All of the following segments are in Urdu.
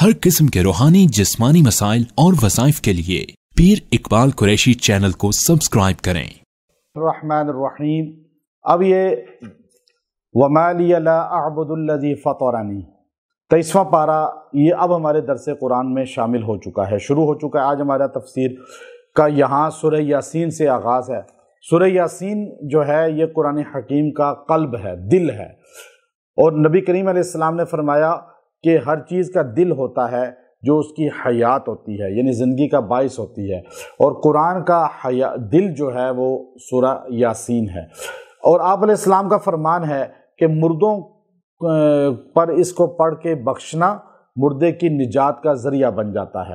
ہر قسم کے روحانی جسمانی مسائل اور وظائف کے لیے پیر اقبال قریشی چینل کو سبسکرائب کریں۔ الرحمن الرحیم۔ اب یہ وَمَا لِيَ لَا أَعْبُدُ الَّذِي فَطَرَنِي 23واں پارہ یہ اب ہمارے درس قرآن میں شامل ہو چکا ہے، شروع ہو چکا ہے۔ آج ہمارا تفسیر کا یہاں سورہ یاسین سے آغاز ہے۔ سورہ یاسین جو ہے یہ قرآن حکیم کا قلب ہے، دل ہے، اور نبی کریم علیہ السلام نے فرمایا کہ ہر چیز کا دل ہوتا ہے جو اس کی حیات ہوتی ہے، یعنی زندگی کا باعث ہوتی ہے، اور قرآن کا دل جو ہے وہ سورہ یاسین ہے۔ اور آپ علیہ السلام کا فرمان ہے کہ مردوں پر اس کو پڑھ کے بخشنا مردے کی نجات کا ذریعہ بن جاتا ہے،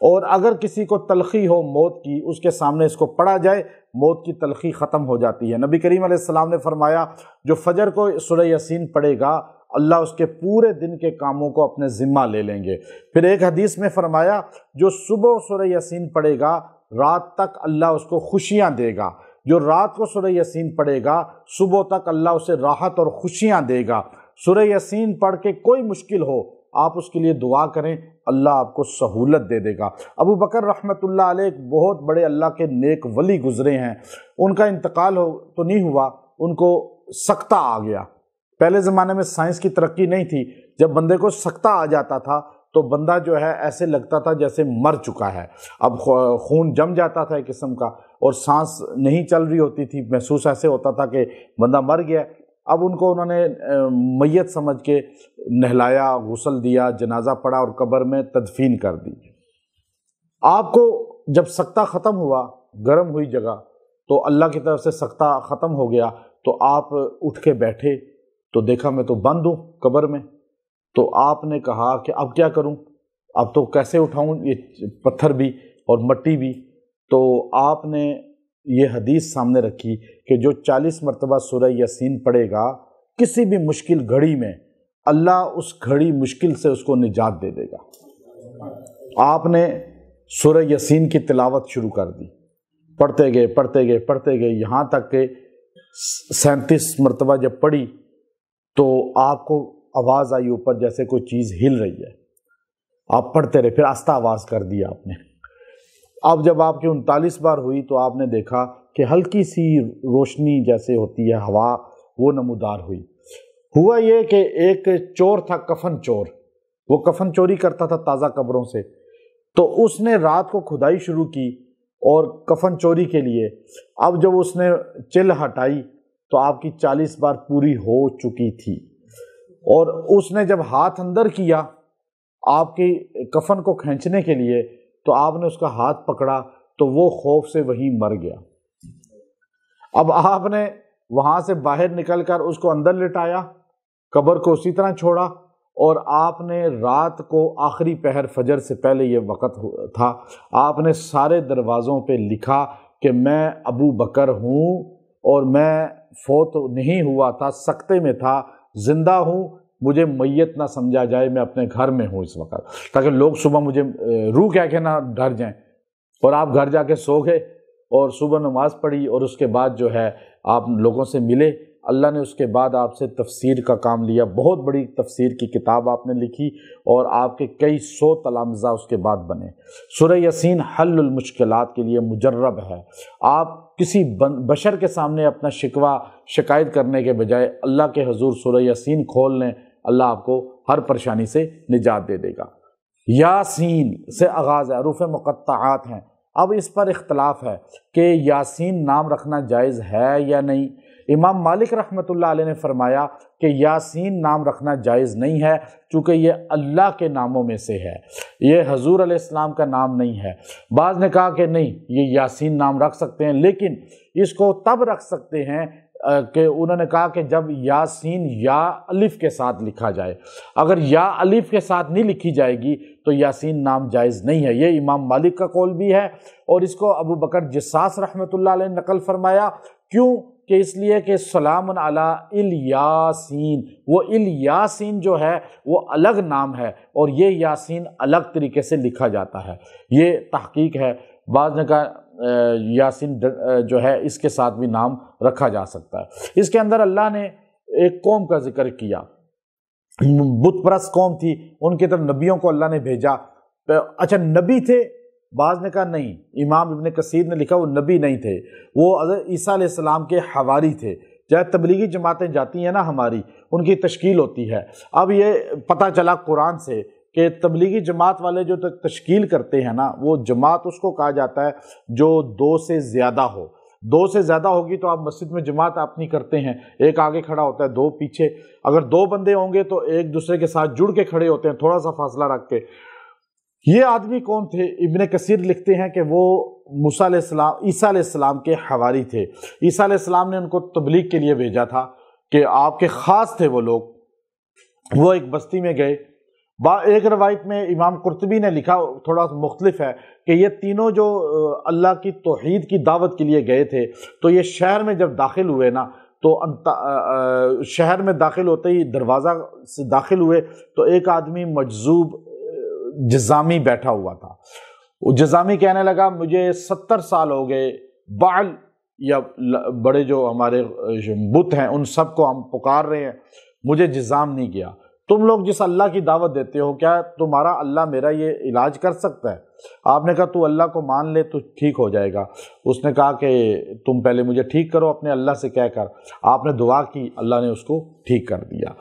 اور اگر کسی کو تلخی ہو موت کی، اس کے سامنے اس کو پڑھا جائے، موت کی تلخی ختم ہو جاتی ہے۔ نبی کریم علیہ السلام نے فرمایا جو فجر کو سورہ یاسین پڑھے گا اللہ اس کے پورے دن کے کاموں کو اپنے ذمہ لے لیں گے۔ پھر ایک حدیث میں فرمایا جو صبح سورہ یاسین پڑھے گا رات تک اللہ اس کو خوشیاں دے گا، جو رات کو سورہ یاسین پڑھے گا صبح تک اللہ اسے راحت اور خوشیاں دے گا۔ سورہ یاسین پڑھ کے کوئی مشکل ہو آپ اس کے لیے دعا کریں، اللہ آپ کو سہولت دے دے گا۔ ابو بکر رحمۃ اللہ علیہ ایک بہت بڑے اللہ کے نیک ولی گزرے ہیں، ان کا انتقال تو نہیں ہوا، ان کو سکتہ آ گیا۔ پہلے زمانے میں سائنس کی ترقی نہیں تھی، جب بندے کو سکتہ آ جاتا تھا تو بندہ جو ہے ایسے لگتا تھا جیسے مر چکا ہے، اب خون جم جاتا تھا ایک قسم کا، اور سانس نہیں چل رہی ہوتی تھی، محسوس ایسے ہوتا تھا کہ بندہ مر گیا۔ اب ان کو انہوں نے میت سمجھ کے نہلایا، غسل دیا، جنازہ پڑھا اور قبر میں تدفین کر دی۔ آپ کو جب سکتہ ختم ہوا، گرم ہوئی جگہ، تو اللہ کی طرف سے سکتہ ختم ہو گیا، تو آپ اٹھ کے بیٹھے تو دیکھا میں تو بند ہوں قبر میں، تو آپ نے کہا کہ اب کیا کروں، اب تو کیسے اٹھاؤں یہ پتھر بھی اور مٹی بھی؟ تو آپ نے یہ حدیث سامنے رکھی کہ جو 40 مرتبہ سورہ یاسین پڑھے گا کسی بھی مشکل گھڑی میں اللہ اس گھڑی مشکل سے اس کو نجات دے دے گا۔ آپ نے سورہ یاسین کی تلاوت شروع کر دی، پڑھتے گئے یہاں تک کہ 37 مرتبہ جب پڑھی تو آپ کو آواز آئی اوپر جیسے کوئی چیز ہل رہی ہے، آپ پڑھتے رہے، پھر آہستہ آواز کر دی آپ نے۔ اب جب آپ کی 39 بار ہوئی تو آپ نے دیکھا کہ ہلکی سی روشنی جیسے ہوتی ہے ہوا، وہ نمودار ہوئی۔ ہوا یہ کہ ایک چور تھا، کفن چور، وہ کفن چوری کرتا تھا تازہ قبروں سے، تو اس نے رات کو کھدائی شروع کی اور کفن چوری کے لیے اب جب اس نے چل ہٹائی تو آپ کی 40 بار پوری ہو چکی تھی، اور اس نے جب ہاتھ اندر کیا آپ کی کفن کو کھینچنے کے لیے تو آپ نے اس کا ہاتھ پکڑا تو وہ خوف سے وہیں مر گیا۔ اب آپ نے وہاں سے باہر نکل کر اس کو اندر لٹایا، قبر کو اسی طرح چھوڑا، اور آپ نے رات کو آخری پہر فجر سے پہلے یہ وقت تھا، آپ نے سارے دروازوں پہ لکھا کہ میں ابو بکر ہوں اور میں فوت نہیں ہوا تھا، سکتے میں تھا، زندہ ہوں، مجھے میت نہ سمجھا جائے، میں اپنے گھر میں ہوں اس وقت، تاکہ لوگ صبح مجھے روح کہہ کے نہ ڈر جائیں۔ اور آپ گھر جا کے سو گئے اور صبح نماز پڑھی، اور اس کے بعد جو ہے آپ لوگوں سے ملے۔ اللہ نے اس کے بعد آپ سے تفسیر کا کام لیا، بہت بڑی تفسیر کی کتاب آپ نے لکھی، اور آپ کے کئی 100 تلامذہ اس کے بعد بنے۔ سورہ یاسین حل المشکلات کے لیے مجرب ہے۔ آپ کسی بشر کے سامنے اپنا شکوہ شکایت کرنے کے بجائے اللہ کے حضور سورہ یاسین کھول لیں، اللہ آپ کو ہر پریشانی سے نجات دے دے گا۔ یاسین سے آغاز ہے، حروف مقطعات ہیں۔ اب اس پر اختلاف ہے کہ یاسین نام رکھنا جائز ہے یا نہیں۔ امام مالک رحمۃ اللہ علیہ نے فرمایا کہ یاسین نام رکھنا جائز نہیں ہے، چونکہ یہ اللہ کے ناموں میں سے ہے، یہ حضور علیہ السلام کا نام نہیں ہے۔ بعض نے کہا کہ نہیں، یہ یاسین نام رکھ سکتے ہیں، لیکن اس کو تب رکھ سکتے ہیں کہ انہوں نے کہا کہ جب یاسین یا الف کے ساتھ لکھا جائے، اگر یا الف کے ساتھ نہیں لکھی جائے گی تو یاسین نام جائز نہیں ہے۔ یہ امام مالک کا قول بھی ہے، اور اس کو ابو بکر جساس رحمۃ اللہ علیہ نے نقل فرمایا۔ کیوں؟ کہ اس لیے کہ سلام علی الیاسین، وہ الیاسین جو ہے وہ الگ نام ہے، اور یہ یاسین الگ طریقے سے لکھا جاتا ہے، یہ تحقیق ہے۔ بعض نے کہا یاسین جو ہے اس کے ساتھ بھی نام رکھا جا سکتا ہے۔ اس کے اندر اللہ نے ایک قوم کا ذکر کیا بت پرست قوم تھی، ان کی طرف نبیوں کو اللہ نے بھیجا۔ اچھا نبی تھے؟ بعض نے کہا نہیں، امام ابن کثیر نے لکھا وہ نبی نہیں تھے، وہ حضرت عیسیٰ علیہ السلام کے حواری تھے۔ جب تبلیغی جماعتیں جاتی ہیں نا ہماری، ان کی تشکیل ہوتی ہے۔ اب یہ پتہ چلا قرآن سے کہ تبلیغی جماعت والے جو تشکیل کرتے ہیں نا، وہ جماعت اس کو کہا جاتا ہے جو 2 سے زیادہ ہو۔ 2 سے زیادہ ہوگی تو آپ مسجد میں جماعت اپنی کرتے ہیں، ایک آگے کھڑا ہوتا ہے 2 پیچھے۔ اگر 2 بندے ہوں گے تو ایک دوسرے کے ساتھ جڑ کے کھڑے ہوتے ہیں، تھوڑا سا فاصلہ رکھ کے۔ یہ آدمی کون تھے؟ ابن کثیر لکھتے ہیں کہ وہ عیسیٰ علیہ السلام کے حواری تھے۔ عیسیٰ علیہ السلام نے ان کو تبلیغ کے لیے بھیجا تھا کہ آپ کے خاص تھے وہ لوگ۔ وہ ایک بستی میں گئے۔ ایک روایت میں امام قرطبی نے لکھا، تھوڑا مختلف ہے، کہ یہ تینوں جو اللہ کی توحید کی دعوت کے لیے گئے تھے، تو یہ شہر میں جب داخل ہوئے نا، تو شہر میں داخل ہوتے ہی دروازہ سے داخل ہوئے تو ایک آدمی مجذوب جزامی بیٹھا ہوا تھا۔ وہ جزامی کہنے لگا مجھے 70 سال ہو گئے، بعل یا بڑے جو ہمارے بت ہیں ان سب کو ہم پکار رہے ہیں، مجھے جزام نہیں کیا۔ تم لوگ جس اللہ کی دعوت دیتے ہو، کیا تمہارا اللہ میرا یہ علاج کر سکتا ہے؟ آپ نے کہا تو اللہ کو مان لے تو ٹھیک ہو جائے گا۔ اس نے کہا کہ تم پہلے مجھے ٹھیک کرو اپنے اللہ سے کہہ کر۔ آپ نے دعا کی، اللہ نے اس کو ٹھیک کر دیا،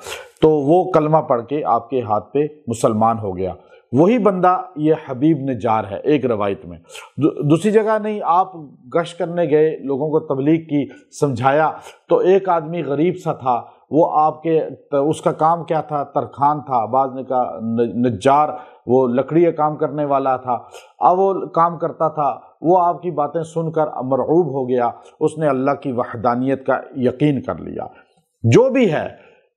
تو وہ کلمہ پڑھ کے آپ کے ہاتھ پہ مسلمان ہو گیا۔ وہی بندہ یہ حبیب نجار ہے ایک روایت میں۔ دوسری جگہ نہیں، آپ گشت کرنے گئے، لوگوں کو تبلیغ کی، سمجھایا، تو ایک آدمی غریب سا تھا، وہ آپ کے اس کا کام کیا تھا؟ ترخان تھا، بعض نے کہا نجار، وہ لکڑی کا کام کرنے والا تھا۔ اب وہ کام کرتا تھا، وہ آپ کی باتیں سن کر مرعوب ہو گیا، اس نے اللہ کی وحدانیت کا یقین کر لیا۔ جو بھی ہے،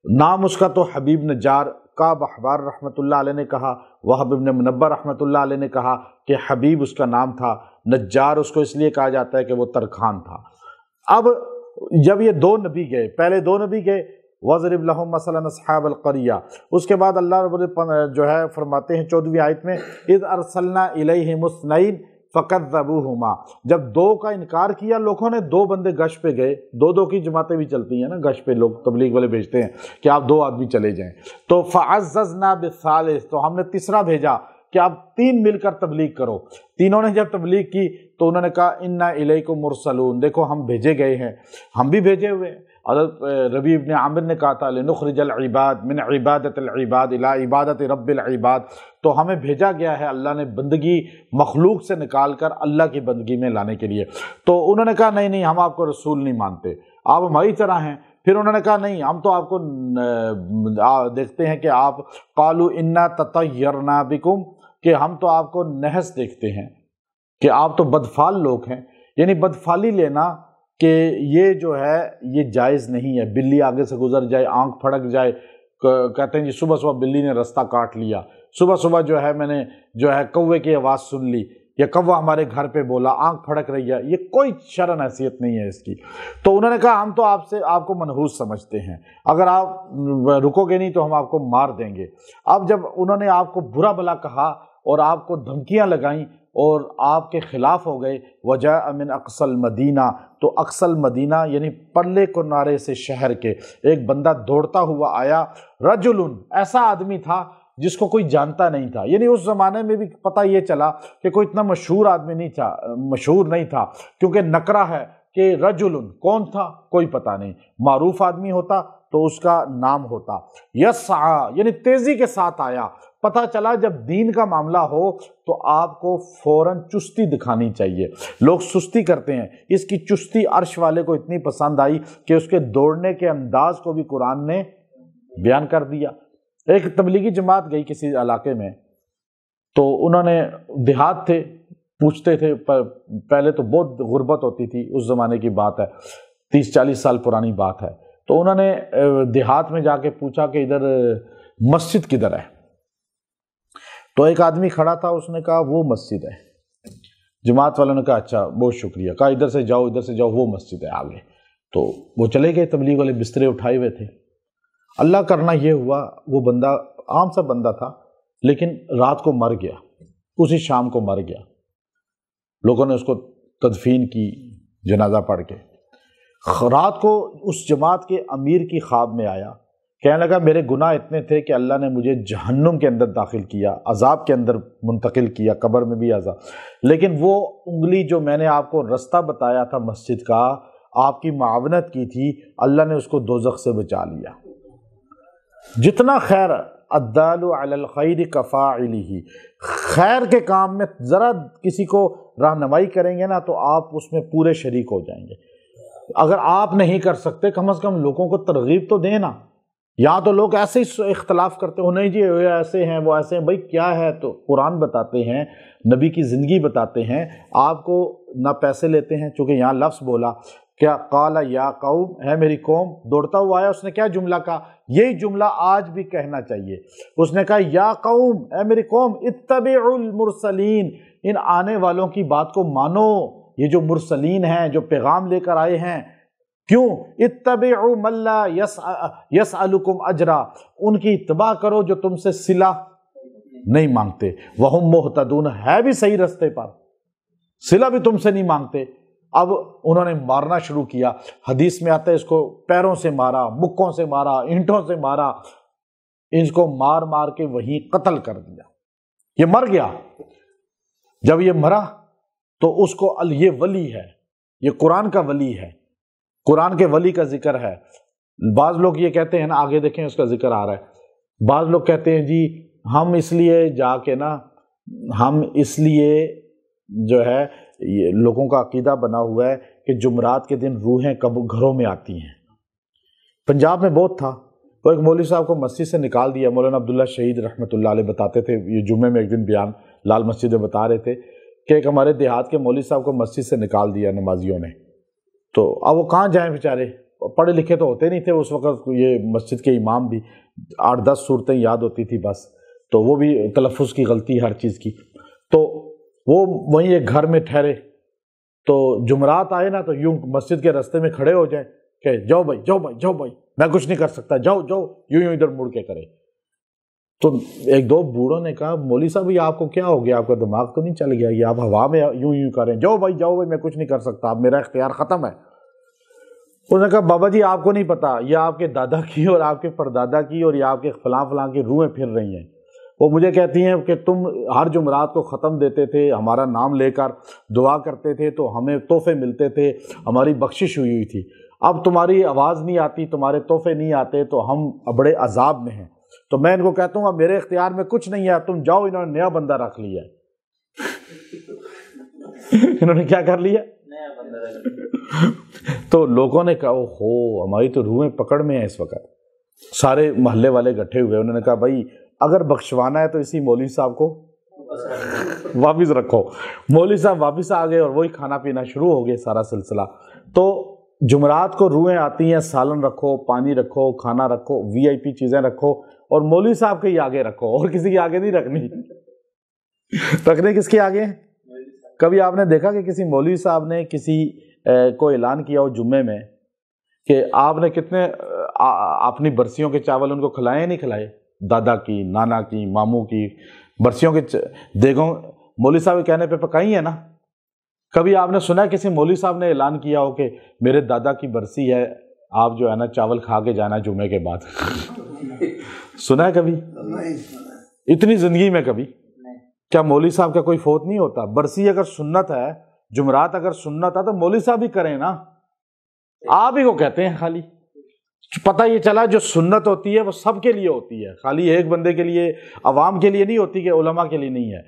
نام اس کا تو حبیب نجار۔ کعب احبار رحمۃ اللہ علیہ نے کہا، وہب ابن منبہ رحمۃ اللہ علیہ نے کہا کہ حبیب اس کا نام تھا، نجار اس کو اس لیے کہا جاتا ہے کہ وہ ترخان تھا۔ اب جب یہ 2 نبی گئے، پہلے 2 نبی گئے، وَضْرِبْ لَهُمْ مَثَلًا أَصْحَابَ الْقَرْيَةِ، اس کے بعد اللہ رب جو ہے فرماتے ہیں 14ویں آیت میں، اِذْ أَرْسَلْنَا إِلَيْهِمُ اثْنَيْنِ فَكَذَّبُوهُمَا، جب 2 کا انکار کیا لوگوں نے، 2 بندے گشت پہ گئے، 2 کی جماعتیں بھی چلتی ہیں نا گشت پہ، لوگ تبلیغ والے بھیجتے ہیں کہ آپ 2 آدمی چلے جائیں، تو فَعَزَّزْنَا بِالثَّالِثِ، تو ہم نے تیسرا بھیجا کہ آپ 3 مل کر تبلیغ کرو۔ تینوں نے جب تبلیغ کی تو انہوں نے کہا اِنَّا إِلَيْكُمْ مُرْسَلُونَ، دیکھو ہم بھیجے گئے ہیں، ہم بھی بھیجے ہوئے ہیں۔ حضرت ربیع ابن عامر نے کہا تھا لِنُخْرِجَ الْعِبَادَ مِنْ عِبَادَةِ الْعِبَادِ إِلَىٰ عِبَادَةِ رَبِّ الْعِبَادِ، تو ہمیں بھیجا گیا ہے اللہ نے بندگی مخلوق سے نکال کر اللہ کی بندگی میں لانے کے لیے۔ تو انہوں نے کہا نہیں ہم آپ کو رسول نہیں مانتے، آپ ہماری طرح ہیں۔ پھر انہوں نے کہا نہیں، ہم تو آپ کو دیکھتے ہیں کہ آپ قالوا انا تطیرنا بکم، کہ ہم تو آپ کو نحس دیکھتے ہیں، کہ آپ تو بدفال لوگ ہیں۔ یعنی بدفالی لینا کہ یہ جو ہے یہ جائز نہیں ہے۔ بلی آگے سے گزر جائے، آنکھ پھڑک جائے، کہتے ہیں جی صبح صبح بلی نے رستہ کاٹ لیا، صبح صبح جو ہے میں نے جو ہے کوے کی آواز سن لی، یا کوا ہمارے گھر پہ بولا، آنکھ پھڑک رہی ہے، یہ کوئی شرعن حیثیت نہیں ہے اس کی۔ تو انہوں نے کہا ہم تو آپ کو منحوس سمجھتے ہیں، اگر آپ رکو گے نہیں تو ہم آپ کو مار دیں گے۔ اب جب انہوں نے آپ کو برا بھلا کہا اور آپ کو دھمکیاں لگائیں اور آپ کے خلاف ہو گئے، وجاء من اقصى المدینہ، تو اقصى المدینہ یعنی پرلے کنارے سے شہر کے ایک بندہ دوڑتا ہوا آیا، رجل، ایسا آدمی تھا جس کو کوئی جانتا نہیں تھا۔ یعنی اس زمانے میں بھی پتہ یہ چلا کہ کوئی اتنا مشہور آدمی نہیں تھا، کیونکہ نکرہ ہے کہ رجل کون تھا کوئی پتہ نہیں، معروف آدمی ہوتا تو اس کا نام ہوتا۔ یسعی یعنی تیزی کے ساتھ آیا۔ پتہ چلا جب دین کا معاملہ ہو تو آپ کو فوراً چستی دکھانی چاہیے۔ لوگ سستی کرتے ہیں، اس کی چستی عرش والے کو اتنی پسند آئی کہ اس کے دوڑنے کے انداز کو بھی قرآن نے بیان کر دیا۔ ایک تبلیغی جماعت گئی کسی علاقے میں، تو انہوں نے دیہات تھے، پوچھتے تھے، پہلے تو بہت غربت ہوتی تھی، اس زمانے کی بات ہے، 30-40 سال پرانی بات ہے۔ تو انہوں نے دیہات میں جا کے پوچھا کہ ادھر مسجد کدھر ہے؟ تو ایک آدمی کھڑا تھا، اس نے کہا وہ مسجد ہے۔ جماعت والوں نے کہا اچھا بہت شکریہ، کہا ادھر سے جاؤ وہ مسجد ہے آگے۔ تو وہ چلے گئے، تبلیغ والے بسترے اٹھائے ہوئے تھے۔ اللہ کرنا یہ ہوا، وہ بندہ عام سا بندہ تھا لیکن رات کو مر گیا، اسی شام کو مر گیا۔ لوگوں نے اس کو تدفین کی جنازہ پڑھ کے۔ رات کو اس جماعت کے امیر کی خواب میں آیا کہنے لگا میرے گناہ اتنے تھے کہ اللہ نے مجھے جہنم کے اندر داخل کیا، عذاب کے اندر منتقل کیا، قبر میں بھی عذاب، لیکن وہ انگلی جو میں نے آپ کو رستہ بتایا تھا مسجد کا، آپ کی معاونت کی تھی، اللہ نے اس کو دوزخ سے بچا لیا۔ جتنا خیر، الدال علی الخیر کفاعلہ، خیر کے کام میں ذرا کسی کو رہنمائی کریں گے نا تو آپ اس میں پورے شریک ہو جائیں گے۔ اگر آپ نہیں کر سکتے کم از کم لوگوں کو ترغیب تو دیں نا۔ یہاں تو لوگ ایسے ہی اختلاف کرتے ہو، نہیں جی یہ ایسے ہیں وہ ایسے ہیں، بھائی کیا ہے؟ تو قرآن بتاتے ہیں، نبی کی زندگی بتاتے ہیں، آپ کو نہ پیسے لیتے ہیں، چونکہ یہاں لفظ بولا کیا، قال یا قوم، ہے میری قوم، دوڑتا ہوا آیا، اس نے کیا جملہ کہا؟ یہی جملہ آج بھی کہنا چاہیے۔ اس نے کہا یا قوم، اے میری قوم، اتبعوا المرسلین، ان آنے والوں کی بات کو مانو، یہ جو مرسلین ہیں، جو پیغام لے کر آئے ہیں۔ کیوں؟ اتبعوا من لا یسألکم اجرا، ان کی اتباع کرو جو تم سے صلہ نہیں مانگتے، وہم مہتدون، ہے بھی صحیح رستے پر، صلہ بھی تم سے نہیں مانگتے۔ اب انہوں نے مارنا شروع کیا، حدیث میں آتا ہے اس کو پیروں سے مارا، مکوں سے مارا، اینٹوں سے مارا، اس کو مار مار کے وہیں قتل کر دیا۔ یہ مر گیا، جب یہ مرا تو اس کو یہ ولی ہے، یہ قرآن کا ولی ہے، قرآن کے ولی کا ذکر ہے۔ بعض لوگ یہ کہتے ہیں نا، آگے دیکھیں اس کا ذکر آ رہا ہے، بعض لوگ کہتے ہیں جی ہم اس لیے جا کے نا، ہم اس لیے جو ہے یہ لوگوں کا عقیدہ بنا ہوا ہے کہ جمعرات کے دن روحیں کب گھروں میں آتی ہیں۔ پنجاب میں بہت تھا، وہ ایک مولوی صاحب کو مسجد سے نکال دیا، مولانا عبداللہ شہید رحمۃ اللہ علیہ بتاتے تھے، یہ جمعے میں ایک دن بیان لال مسجد میں بتا رہے تھے کہ ایک ہمارے دیہات کے مولوی صاحب کو مسجد سے نکال دیا نمازیوں نے، تو اب وہ کہاں جائیں بیچارے، پڑھے لکھے تو ہوتے نہیں تھے اس وقت، یہ مسجد کے امام بھی 8-10 صورتیں یاد ہوتی تھی بس، تو وہ بھی تلفظ کی غلطی ہر چیز کی، تو وہ وہیں ایک گھر میں ٹھہرے، تو جمعرات آئے نا تو یوں مسجد کے راستے میں کھڑے ہو جائیں کہ جاؤ بھائی جاؤ بھائی جاؤ بھائی، میں کچھ نہیں کر سکتا، جاؤ جاؤ، یوں ادھر مڑ کے کرے۔ تو ایک دو بوڑھوں نے کہا مولوی صاحب یہ آپ کو کیا ہو گیا، آپ کا دماغ تو نہیں چل گیا، یہ آپ ہوا میں یوں کریں، جاؤ بھائی میں کچھ نہیں کر سکتا، اب میرا اختیار ختم ہے۔ انہوں نے کہا بابا جی آپ کو نہیں پتا، یہ آپ کے دادا کی اور آپ کے پردادا کی اور یہ آپ کے فلاں فلاں کی روحیں پھر رہی ہیں، وہ مجھے کہتی ہیں کہ تم ہر جمعرات کو ختم دیتے تھے، ہمارا نام لے کر دعا کرتے تھے تو ہمیں تحفے ملتے تھے، ہماری بخشش ہوئی تھی، اب تمہاری آواز نہیں آتی، تمہارے تحفے نہیں آتے تو ہم بڑے عذاب میں ہیں۔ تو میں ان کو کہتا ہوں اب میرے اختیار میں کچھ نہیں ہے، تم جاؤ، انہوں نے نیا بندہ رکھ لیا ہے۔ انہوں نے کیا کر لیا؟ نیا بندہ رکھ لیا۔ تو لوگوں نے کہا اوہو ہماری تو روحیں پکڑ میں ہیں اس وقت، سارے محلے والے اکٹھے ہوئے، انہوں نے کہا بھائی اگر بخشوانا ہے تو اسی مولوی صاحب کو واپس رکھو۔ مولوی صاحب واپس آ گئے اور وہی کھانا پینا شروع ہو گئے سارا سلسلہ۔ تو جمعرات کو روحیں آتی ہیں، سالن رکھو، پانی رکھو، کھانا رکھو، وی آئی پی چیزیں رکھو، اور مولوی صاحب کے ہی آگے رکھو، اور کسی کے آگے نہیں رکھنی۔ رکھنے کس کے آگے؟ کبھی آپ نے دیکھا کہ کسی مولوی صاحب نے کسی کو اعلان کیا ہو جمعے میں کہ آپ نے کتنے اپنی برسیوں کے چاول ان کو کھلائے یا نہیں کھلائے؟ دادا کی، نانا کی، ماموں کی برسیوں کے دیگوں مولوی صاحب کے کہنے پہ پکائی ہیں نا۔ کبھی آپ نے سنا ہے کسی مولوی صاحب نے اعلان کیا ہو کہ میرے دادا کی برسی ہے، آپ جو ہے نا چاول کھا کے جانا جمعے کے بعد؟ سنا ہے کبھی؟ اتنی زندگی میں کبھی؟ کیا مولوی صاحب کا کوئی فوت نہیں ہوتا؟ برسی اگر سنت ہے، جمعرات اگر سنت ہے تو مولوی صاحب ہی کریں نا، آپ ہی کو کہتے ہیں۔ خالی پتہ یہ چلا جو سنت ہوتی ہے وہ سب کے لیے ہوتی ہے، خالی ایک بندے کے لیے، عوام کے لیے نہیں ہوتی، کہ علماء کے لیے نہیں ہے۔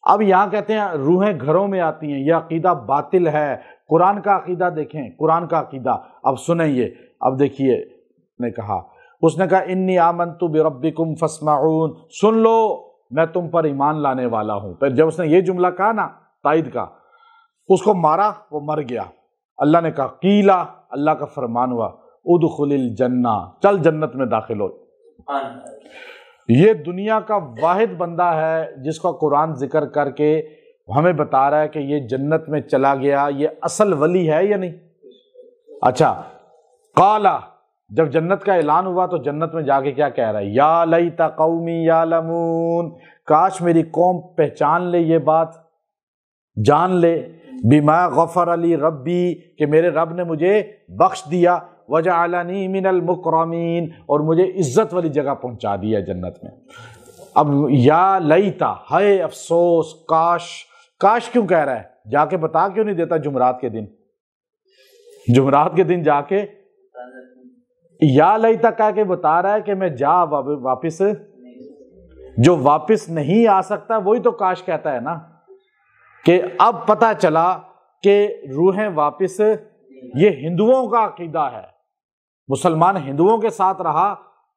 اب یہاں کہتے ہیں روحیں گھروں میں آتی ہیں، یہ عقیدہ باطل ہے۔ قرآن کا عقیدہ دیکھیں، قرآن کا عقیدہ اب سنیں یہ، اب دیکھیے نے کہا، اس نے کہا انی آمنت بربکم فاسمعون، سن لو میں تم پر ایمان لانے والا ہوں۔ پھر جب اس نے یہ جملہ کہا نا تائید کا، اس کو مارا، وہ مر گیا۔ اللہ نے کہا قیلا، اللہ کا فرمان ہوا ادخل الجنہ، چل جنت میں داخل ہو۔ یہ دنیا کا واحد بندہ ہے جس کا قرآن ذکر کر کے ہمیں بتا رہا ہے کہ یہ جنت میں چلا گیا، یہ اصل ولی ہے یا نہیں؟ اچھا، قالا، جب جنت کا اعلان ہوا تو جنت میں جا کے کیا کہہ رہا ہے؟ یا لیت قومی یعلمون، کاش میری قوم پہچان لے، یہ بات جان لے، بما غفر علی ربی، کہ میرے رب نے مجھے بخش دیا، وجعلنی من المکرمین، اور مجھے عزت والی جگہ پہنچا دیا جنت میں۔ اب یا لیتا، ہائے افسوس، کاش، کاش کیوں کہہ رہا ہے؟ جا کے بتا کیوں نہیں دیتا جمعرات کے دن؟ جمعرات کے دن جا کے یا لیتا کہہ کے بتا رہا ہے کہ میں جا واپس، جو واپس نہیں آ سکتا وہی تو کاش کہتا ہے نا، کہ اب پتہ چلا کہ روحیں واپس، یہ ہندوؤں کا عقیدہ ہے۔ مسلمان ہندوؤں کے ساتھ رہا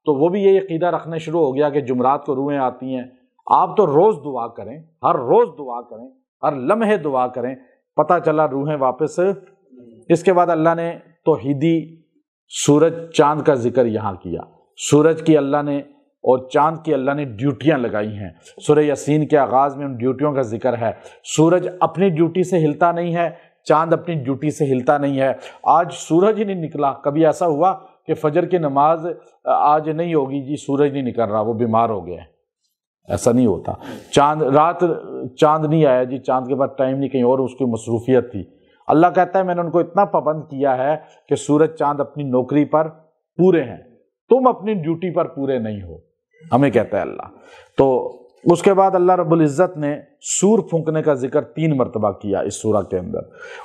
تو وہ بھی یہ عقیدہ رکھنے شروع ہو گیا کہ جمعرات کو روحیں آتی ہیں۔ آپ تو روز دعا کریں، ہر روز دعا کریں، ہر لمحے دعا کریں، پتہ چلا روحیں واپس۔ اس کے بعد اللہ نے توحیدی سورج چاند کا ذکر یہاں کیا۔ سورج کی اللہ نے اور چاند کی اللہ نے ڈیوٹیاں لگائی ہیں۔ سورہ یاسین کے آغاز میں ان ڈیوٹیوں کا ذکر ہے۔ سورج اپنی ڈیوٹی سے ہلتا نہیں ہے، چاند اپنی ڈیوٹی سے ہلتا نہیں ہے۔ آج سورج ہی نہیں نکلا۔ کبھی ایسا ہوا کہ فجر کی نماز آج نہیں ہوگی جی، سورج نہیں نکل رہا، وہ بیمار ہو گیا ہے؟ ایسا نہیں ہوتا۔ چاند رات چاند نہیں آیا جی، چاند کے بعد ٹائم نہیں، کہیں اور اس کی مصروفیت تھی۔ اللہ کہتا ہے میں نے ان کو اتنا پابند کیا ہے کہ سورج چاند اپنی نوکری پر پورے ہیں، تم اپنی ڈیوٹی پر پورے نہیں ہو، ہمیں کہتا ہے اللہ۔ تو اس کے بعد اللہ رب العزت نے سور پھونکنے کا ذکر 3 مرتبہ کیا اس سورہ کے اندر،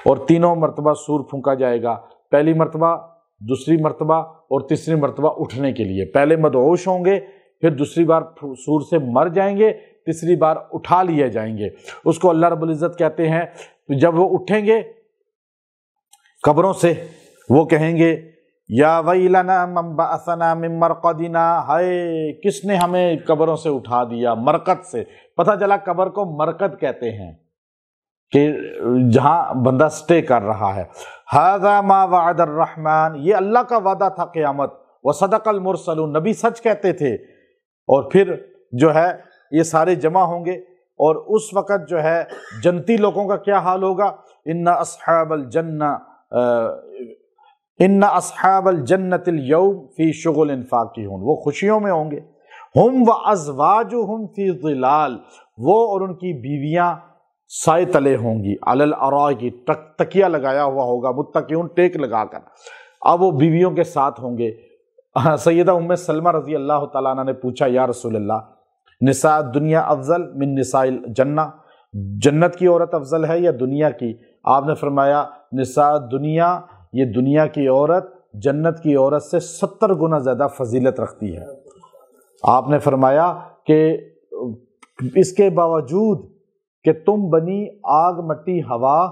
اور تینوں مرتبہ سور پھونکا جائے گا۔ پہلی مرتبہ، دوسری مرتبہ اور تیسری مرتبہ اٹھنے کے لیے۔ پہلے مدعوش ہوں گے، پھر دوسری بار سور سے مر جائیں گے، تیسری بار اٹھا لیے جائیں گے۔ اس کو اللہ رب العزت کہتے ہیں جب وہ اٹھیں گے قبروں سے، وہ کہیں گے یا ویلنا من بعثنا من مرقدنا، ہائے کس نے ہمیں قبروں سے اٹھا دیا، مرقد سے۔ پتہ چلا قبر کو مرقد کہتے ہیں کہ جہاں بندہ سٹے کر رہا ہے۔ ھذا ما وعد الرحمن، یہ اللہ کا وعدہ تھا قیامت۔ وصدق المرسلون، نبی سچ کہتے تھے۔ اور پھر جو ہے یہ سارے جمع ہوں گے، اور اس وقت جو ہے جنتی لوگوں کا کیا حال ہوگا؟ ان اصحاب الجنت اليوم فی شغل فاکہون، وہ خوشیوں میں ہوں گے۔ ہم وازواجہم فی ظلال، وہ اور ان کی بیویاں سائے تلے ہوں گی، علی الارائک، تکیہ لگایا ہوا ہوگا، متکئون ٹیک لگا کر۔ اب وہ بیویوں کے ساتھ ہوں گے۔ سیدہ ام سلمہ رضی اللہ تعالیٰ عنہ نے پوچھا یا رسول اللہ، نساء دنیا افضل من نساء الجنہ، جنت کی عورت افضل ہے یا دنیا کی؟ آپ نے فرمایا نساء دنیا، یہ دنیا کی عورت جنت کی عورت سے 70 گنا زیادہ فضیلت رکھتی ہے۔ آپ نے فرمایا کہ اس کے باوجود کہ تم بنی آگ مٹی ہوا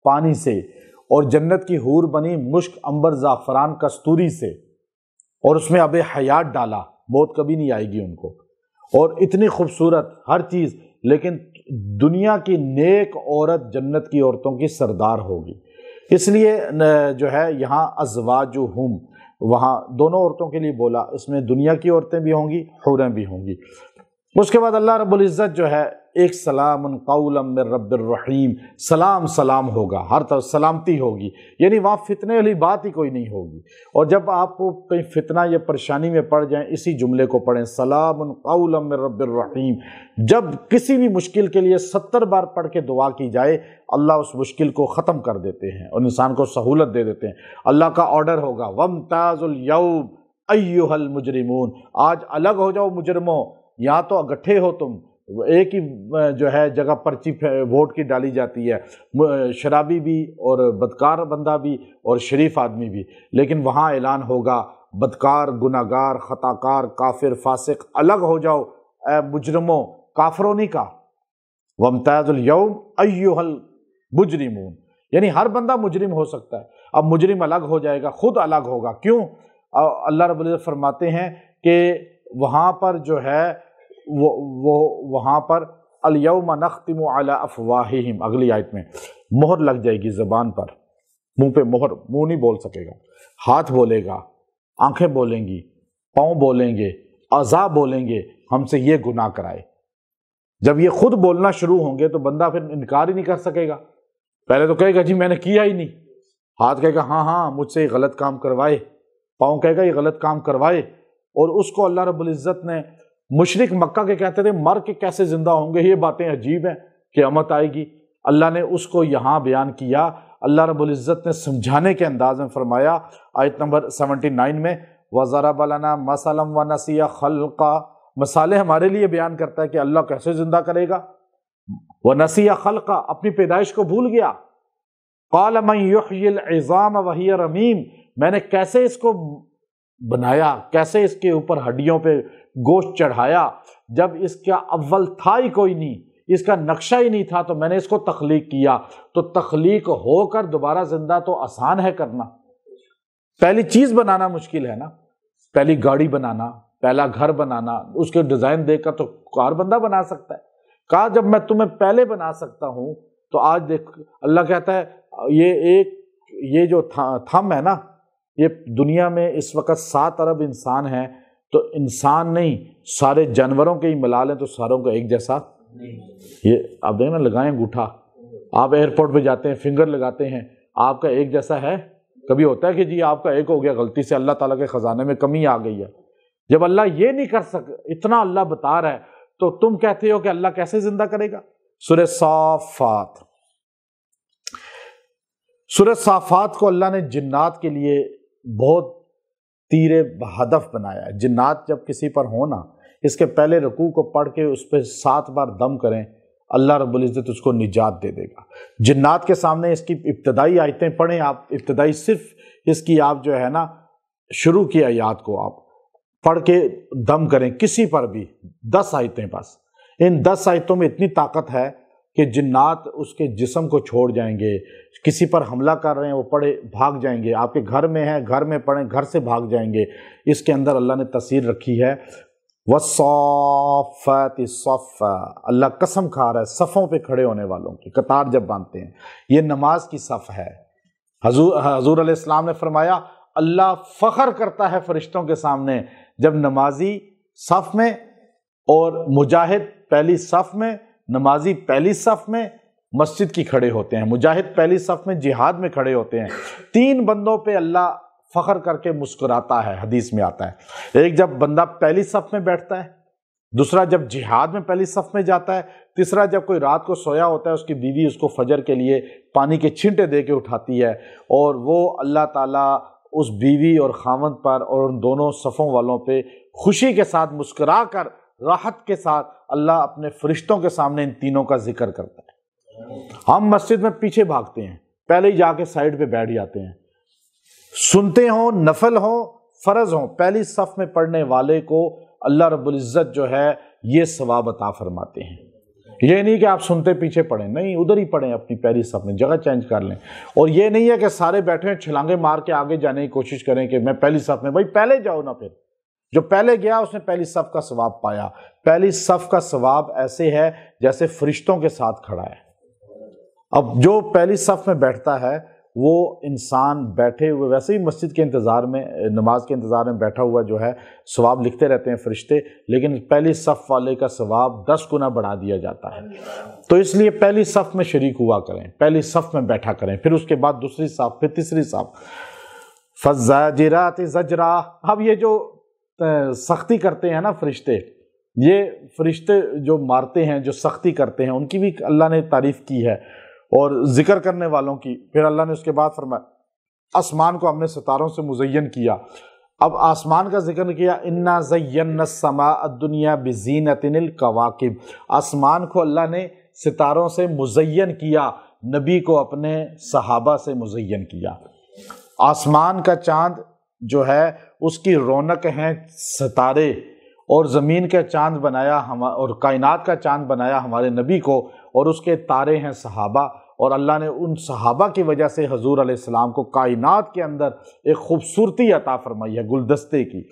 پانی سے، اور جنت کی حور بنی مشک عنبر زعفران کستوری سے، اور اس میں اب حیات ڈالا، موت کبھی نہیں آئے گی ان کو، اور اتنی خوبصورت ہر چیز، لیکن دنیا کی نیک عورت جنت کی عورتوں کی سردار ہوگی۔ اس لیے جو ہے یہاں ازواجہم، وہاں دونوں عورتوں کے لیے بولا، اس میں دنیا کی عورتیں بھی ہوں گی، حوریں بھی ہوں گی۔ اس کے بعد اللہ رب العزت جو ہے ایک سلام قولا من رب الرحیم، سلام سلام ہوگا، ہر طرف سلامتی ہوگی، یعنی وہاں فتنے والی بات ہی کوئی نہیں ہوگی۔ اور جب آپ کو کہیں فتنہ یا پریشانی میں پڑ جائیں، اسی جملے کو پڑھیں، سلام قولا من رب الرحیم۔ جب کسی بھی مشکل کے لیے 70 بار پڑھ کے دعا کی جائے، اللہ اس مشکل کو ختم کر دیتے ہیں اور انسان کو سہولت دے دیتے ہیں۔ اللہ کا آرڈر ہوگا وَامْتَازُوا الْيَوْمَ أَيُّهَا الْمُجْرِمُونَ، آج الگ ہو جاؤ مجرموں، یا تو اکٹھے ہو تم، ایک ہی جو ہے جگہ پرچی ووٹ کی ڈالی جاتی ہے، شرابی بھی اور بدکار بندہ بھی اور شریف آدمی بھی، لیکن وہاں اعلان ہوگا بدکار، گناہگار، خطاکار، کافر، فاسق، الگ ہو جاؤ اے مجرموں، کافروں نہیں کہا، وَامْتَازُوا الْيَوْمَ أَيُّهَا الْمُجْرِمُونَ، یعنی ہر بندہ مجرم ہو سکتا ہے۔ اب مجرم الگ ہو جائے گا، خود الگ ہوگا، کیوں؟ اللہ رب العزت فرماتے ہیں کہ وہاں پر جو ہے وہ وہاں پر الیوم نختم علی افواہہم، اگلی آیت میں مہر لگ جائے گی زبان پر، منہ پہ مہر، منہ نہیں بول سکے گا، ہاتھ بولے گا، آنکھیں بولیں گی، پاؤں بولیں گے، اعضاء بولیں گے ہم سے یہ گناہ کرائے۔ جب یہ خود بولنا شروع ہوں گے تو بندہ پھر انکار ہی نہیں کر سکے گا، پہلے تو کہے گا جی میں نے کیا ہی نہیں، ہاتھ کہے گا ہاں ہاں مجھ سے یہ غلط کام کروائے، پاؤں کہے گا یہ غلط کام کروائے۔ اور اس کو اللہ رب العزت نے، مشرک مکہ کے کہتے تھے مر کے کیسے زندہ ہوں گے، یہ باتیں عجیب ہیں، قیامت آئے گی، اللہ نے اس کو یہاں بیان کیا۔ اللہ رب العزت نے سمجھانے کے انداز میں فرمایا آیت نمبر 79 میں وَضَرَبَ لَنَا مَثَلًا وَنَسِيَ خَلْقًا، مثالیں ہمارے لیے بیان کرتا ہے کہ اللہ کیسے زندہ کرے گا. وَنَسِيَ خَلْقًا، اپنی پیدائش کو بھول گیا. قَالَ مَنْ يُحْيِي الْعِظَامَ وَهِيَ رَمِيمٌ، میں نے کیسے اس کو بنایا، کیسے اس کے اوپر ہڈیوں پہ گوشت چڑھایا جب اس کا اول تھا ہی کوئی نہیں، اس کا نقشہ ہی نہیں تھا، تو میں نے اس کو تخلیق کیا. تو تخلیق ہو کر دوبارہ زندہ تو آسان ہے کرنا، پہلی چیز بنانا مشکل ہے نا، پہلی گاڑی بنانا، پہلا گھر بنانا، اس کے ڈیزائن دیکھ کر تو کار بندہ بنا سکتا ہے. کہا جب میں تمہیں پہلے بنا سکتا ہوں تو آج دیکھ اللہ کہتا ہے یہ جو تھم ہے نا، یہ دنیا میں اس وقت 7 ارب انسان ہیں، تو انسان نہیں سارے جانوروں کے ہی ملا لیں تو ساروں کو ایک جیسا یہ آپ دیکھیں نا، لگائیں انگوٹھا، آپ ایئرپورٹ پہ جاتے ہیں فنگر لگاتے ہیں، آپ کا ایک جیسا ہے؟ کبھی ہوتا ہے کہ جی آپ کا ایک ہو گیا غلطی سے، اللہ تعالیٰ کے خزانے میں کمی آ گئی ہے. جب اللہ یہ نہیں کر سکتا، اتنا اللہ بتا رہا ہے، تو تم کہتے ہو کہ اللہ کیسے زندہ کرے گا؟ سورہ صافات، سورہ صافات کو اللہ نے جنات کے لیے بہت تیر ہدف بنایا. جنات جب کسی پر ہونا، اس کے پہلے رکوع کو پڑھ کے اس پہ 7 بار دم کریں، اللہ رب العزت اس کو نجات دے دے گا. جنات کے سامنے اس کی ابتدائی آیتیں پڑھیں آپ، ابتدائی صرف اس کی آپ جو ہے نا شروع کی آیات کو آپ پڑھ کے دم کریں کسی پر بھی، 10 آیتیں بس. ان 10 آیتوں میں اتنی طاقت ہے کہ جنات اس کے جسم کو چھوڑ جائیں گے. کسی پر حملہ کر رہے ہیں وہ پڑھے بھاگ جائیں گے، آپ کے گھر میں ہیں گھر میں پڑھیں گھر سے بھاگ جائیں گے. اس کے اندر اللہ نے تفسیر رکھی ہے وَالصَّافَّاتِ صَفًّا، اللہ قسم کھا رہا ہے صفوں پہ کھڑے ہونے والوں کی، قطار جب باندھتے ہیں، یہ نماز کی صف ہے. حضور علیہ السلام نے فرمایا اللہ فخر کرتا ہے فرشتوں کے سامنے جب نمازی صف میں اور مجاہد پہلی صف میں، نمازی پہلی صف میں مسجد کی کھڑے ہوتے ہیں، مجاہد پہلی صف میں جہاد میں کھڑے ہوتے ہیں. 3 بندوں پہ اللہ فخر کر کے مسکراتا ہے، حدیث میں آتا ہے. ایک جب بندہ پہلی صف میں بیٹھتا ہے، دوسرا جب جہاد میں پہلی صف میں جاتا ہے، تیسرا جب کوئی رات کو سویا ہوتا ہے اس کی بیوی اس کو فجر کے لیے پانی کے چھینٹے دے کے اٹھاتی ہے، اور وہ اللہ تعالیٰ اس بیوی اور خاوند پر اور ان دونوں صفوں والوں پہ خوشی کے ساتھ مسکرا کر راحت کے ساتھ اللہ اپنے فرشتوں کے سامنے ان تینوں کا ذکر کرتا ہے. ہم مسجد میں پیچھے بھاگتے ہیں، پہلے ہی جا کے سائڈ پہ بیٹھ جاتے ہیں. سنتے ہوں، نفل ہوں، فرض ہوں، پہلی صف میں پڑھنے والے کو اللہ رب العزت جو ہے یہ ثواب عطا فرماتے ہیں. یہ نہیں کہ آپ سنتے پیچھے پڑھیں، نہیں، ادھر ہی پڑھیں اپنی پہلی صف میں، جگہ چینج کر لیں. اور یہ نہیں ہے کہ سارے بیٹھے ہیں چھلانگے مار کے آگے جانے کی کوشش کریں کہ میں پہلی صف میں. بھائی پہلے جاؤ نا، پھر جو پہلے گیا اس نے پہلی صف کا ثواب پایا. پہلی صف کا ثواب ایسے ہے جیسے فرشتوں کے ساتھ کھڑا ہے. اب جو پہلی صف میں بیٹھتا ہے وہ انسان بیٹھے ہوئے ویسے ہی مسجد کے انتظار میں، نماز کے انتظار میں بیٹھا ہوا جو ہے ثواب لکھتے رہتے ہیں فرشتے، لیکن پہلی صف والے کا ثواب 10 گنا بڑھا دیا جاتا ہے. تو اس لیے پہلی صف میں شریک ہوا کریں، پہلی صف میں بیٹھا کریں، پھر اس کے بعد دوسری صف، پھر تیسری صف. فَالزَّاجِرَاتِ زَجْرًا، اب یہ جو سختی کرتے ہیں نا فرشتے، یہ فرشتے جو مارتے ہیں، جو سختی کرتے ہیں، ان کی بھی اللہ نے تعریف کی ہے اور ذکر کرنے والوں کی. پھر اللہ نے اس کے بعد فرمایا آسمان کو ہم نے ستاروں سے مزین کیا. اب آسمان کا ذکر کیا، اِنَّا زَيَّنَّا السَّمَاءَ الدُّنْيَا بِزِينَةٍ الْكَوَاكِبِ، آسمان کو اللہ نے ستاروں سے مزین کیا، نبی کو اپنے صحابہ سے مزین کیا. آسمان کا چاند جو ہے اس کی رونق ہیں ستارے، اور زمین کا چاند بنایا اور کائنات کا چاند بنایا ہمارے نبی کو، اور اس کے تارے ہیں صحابہ. اور اللہ نے ان صحابہ کی وجہ سے حضور علیہ السلام کو کائنات کے اندر ایک خوبصورتی عطا فرمائی ہے گلدستے کی.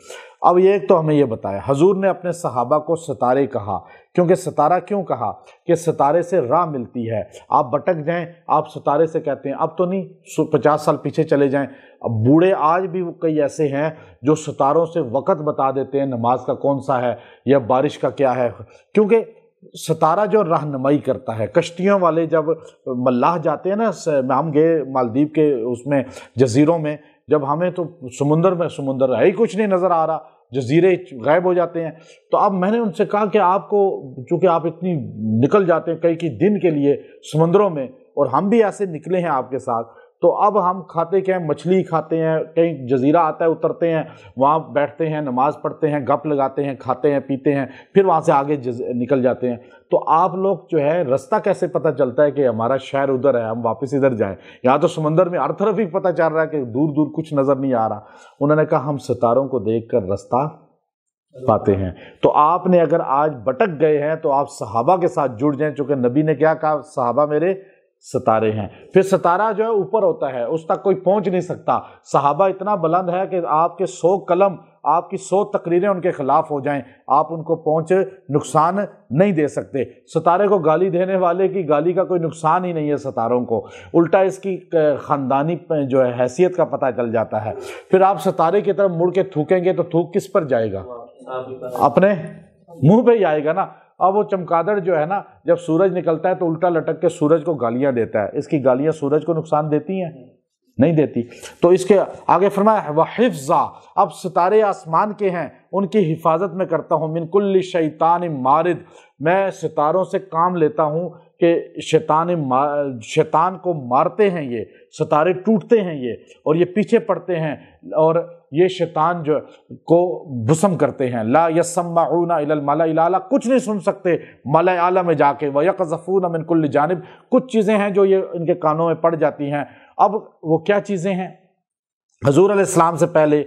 اب یہ ایک تو ہمیں یہ بتایا حضور نے اپنے صحابہ کو ستارے کہا، کیونکہ ستارہ کیوں کہا کہ ستارے سے راہ ملتی ہے. آپ بھٹک جائیں آپ ستارے سے کہتے ہیں، اب تو نہیں، 50 سال پیچھے چلے جائیں، اب بوڑھے آج بھی کئی ایسے ہیں جو ستاروں سے وقت بتا دیتے ہیں نماز کا کون سا ہے یا بارش کا کیا ہے. کیونکہ ستارہ جو رہنمائی کرتا ہے. کشتیوں والے جب ملاح جاتے ہیں نا، ہم گئے مالدیپ کے اس میں جزیروں میں، جب ہمیں تو سمندر ہے ہی کچھ نہیں نظر آ رہا، جزیرے غائب ہو جاتے ہیں. تو اب میں نے ان سے کہا کہ آپ کو، چونکہ آپ اتنی نکل جاتے ہیں کئی دن کے لیے سمندروں میں، اور ہم بھی ایسے نکلے ہیں آپ کے ساتھ، تو اب ہم کھاتے کیا ہیں؟ مچھلی کھاتے ہیں، کہیں جزیرہ آتا ہے اترتے ہیں، وہاں بیٹھتے ہیں، نماز پڑھتے ہیں، گپ لگاتے ہیں، کھاتے ہیں پیتے ہیں، پھر وہاں سے آگے نکل جاتے ہیں۔ تو آپ لوگ جو ہے رستہ کیسے پتہ چلتا ہے کہ ہمارا شہر ادھر ہے، ہم واپس ادھر جائیں؟ یہاں تو سمندر میں ہر طرف ہی پتہ چل رہا ہے کہ دور دور کچھ نظر نہیں آ رہا۔ انہوں نے کہا ہم ستاروں کو دیکھ کر رستہ پاتے ہیں۔ تو آپ نے اگر آج بھٹک گئے ہیں تو آپ صحابہ کے ساتھ جڑ جائیں، چونکہ نبی نے کیا کہا؟ صحابہ میرے ستارے ہیں۔ پھر ستارہ جو ہے اوپر ہوتا ہے، اس تک کوئی پہنچ نہیں سکتا۔ صحابہ اتنا بلند ہے کہ آپ کے 100 قلم، آپ کی 100 تقریریں ان کے خلاف ہو جائیں، آپ ان کو پہنچ نقصان نہیں دے سکتے۔ ستارے کو گالی دینے والے کی گالی کا کوئی نقصان ہی نہیں ہے ستاروں کو، الٹا اس کی خاندانی جو ہے حیثیت کا پتہ چل جاتا ہے۔ پھر آپ ستارے کی طرف مڑ کے تھوکیں گے تو تھوک کس پر جائے گا؟ اپنے منہ پہ ہی آئے گا نا۔ اب وہ چمگادڑ جو ہے نا، جب سورج نکلتا ہے تو الٹا لٹک کے سورج کو گالیاں دیتا ہے، اس کی گالیاں سورج کو نقصان دیتی ہیں؟ نہیں دیتی۔ تو اس کے آگے فرمایا وَحِفْظًا، اب ستارے آسمان کے ہیں، ان کی حفاظت میں کرتا ہوں، مِن كُلِّ شَيْطَانٍ مارد، میں ستاروں سے کام لیتا ہوں کہ شیطان کو مارتے ہیں، یہ ستارے ٹوٹتے ہیں یہ، اور یہ پیچھے پڑتے ہیں، اور یہ شیطان جو کو بسم کرتے ہیں۔ لا يسمعون الى الملأ الاعلى، کچھ نہیں سن سکتے ملأ اعلیٰ میں جا کے۔ ويقذفون من كل جانب، کچھ چیزیں ہیں جو یہ ان کے کانوں میں پڑ جاتی ہیں۔ اب وہ کیا چیزیں ہیں؟ حضور علیہ السلام سے پہلے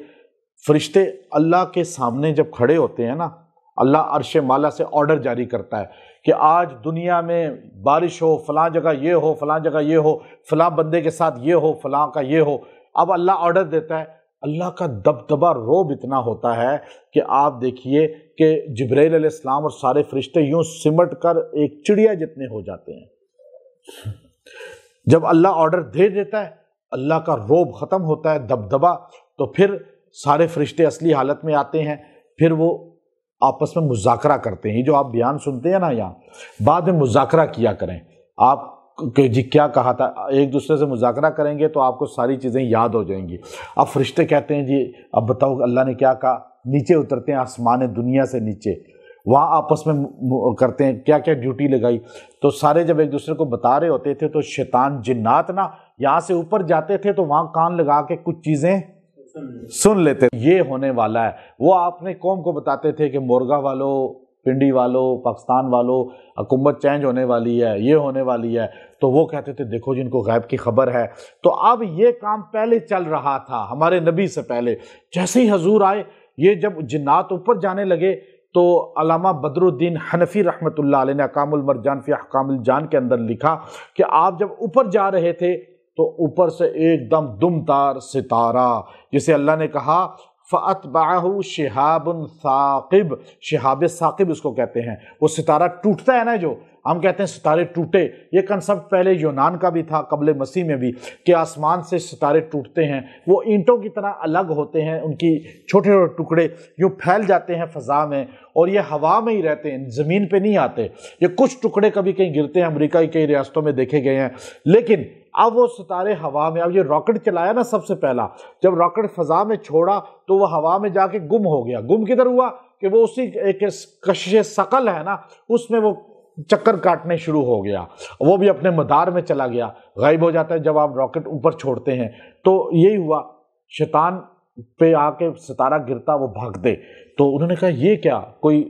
فرشتے اللہ کے سامنے جب کھڑے ہوتے ہیں نا، اللہ عرش مالا سے آرڈر جاری کرتا ہے کہ آج دنیا میں بارش ہو، فلاں جگہ یہ ہو، فلاں جگہ یہ ہو، فلاں بندے کے ساتھ یہ ہو، فلاں کا یہ ہو۔ اب اللہ آرڈر دیتا ہے، اللہ کا دبدبہ روب اتنا ہوتا ہے کہ آپ دیکھیے کہ جبرائیل علیہ السلام اور سارے فرشتے یوں سمٹ کر ایک چڑیا جتنے ہو جاتے ہیں۔ جب اللہ آرڈر دے دیتا ہے، اللہ کا روب ختم ہوتا ہے، دبدبہ، تو پھر سارے فرشتے اصلی حالت میں آتے ہیں، پھر وہ آپس میں مذاکرہ کرتے ہیں۔ جو آپ بیان سنتے ہیں نا، یہاں بعد میں مذاکرہ کیا کریں آپ کہ جی کیا کہا تھا، ایک دوسرے سے مذاکرہ کریں گے تو آپ کو ساری چیزیں یاد ہو جائیں گی۔ اب فرشتے کہتے ہیں جی اب بتاؤ اللہ نے کیا کہا، نیچے اترتے ہیں آسمان دنیا سے نیچے، وہاں آپس میں کرتے ہیں کیا کیا ڈیوٹی لگائی۔ تو سارے جب ایک دوسرے کو بتا رہے ہوتے تھے تو شیطان جنات نا یہاں سے اوپر جاتے تھے تو وہاں کان لگا کے کچھ چیزیں سن لیتے، یہ ہونے والا ہے۔ وہ اپنے قوم کو بتاتے تھے کہ مورگا والو، پنڈی والو، پاکستان والو، حکومت چینج ہونے والی ہے، یہ ہونے والی ہے، تو وہ کہتے تھے دیکھو جن کو غیب کی خبر ہے۔ تو اب یہ کام پہلے چل رہا تھا ہمارے نبی سے پہلے۔ جیسے ہی حضور آئے، یہ جب جنات اوپر جانے لگے تو علامہ بدر الدین حنفی رحمۃ اللہ علیہ نے احکام المرجان فی احکام الجان کے اندر لکھا کہ آپ جب اوپر جا رہے تھے تو اوپر سے ایک دم دم تار ستارہ، جسے اللہ نے کہا فَأَتْبَعَهُ شِهَابٌ ثَاقِبٌ، شہاب ثاقب اس کو کہتے ہیں۔ وہ ستارہ ٹوٹتا ہے نا، جو ہم کہتے ہیں ستارے ٹوٹے، یہ کنسپٹ پہلے یونان کا بھی تھا قبل مسیح میں بھی، کہ آسمان سے ستارے ٹوٹتے ہیں، وہ اینٹوں کی طرح الگ ہوتے ہیں، ان کی چھوٹے چھوٹے ٹکڑے یوں پھیل جاتے ہیں فضا میں، اور یہ ہوا میں ہی رہتے ہیں، زمین پہ نہیں آتے۔ یہ کچھ ٹکڑے کبھی کہیں گرتے ہیں، امریکہ کی کئی ریاستوں میں دیکھے گئے ہیں، لیکن اب وہ ستارے ہوا میں، اب یہ راکٹ چلایا نا سب سے پہلا، جب راکٹ فضا میں چھوڑا تو وہ ہوا میں جا کے گم ہو گیا۔ گم کدھر ہوا کہ وہ اسی ایک کشش ثقل ہے نا، اس میں وہ چکر کاٹنے شروع ہو گیا، وہ بھی اپنے مدار میں چلا گیا، غائب ہو جاتا ہے جب آپ راکٹ اوپر چھوڑتے ہیں۔ تو یہی ہوا، شیطان پہ آ کے ستارہ گرتا، وہ بھاگتے۔ تو انہوں نے کہا یہ کیا کوئی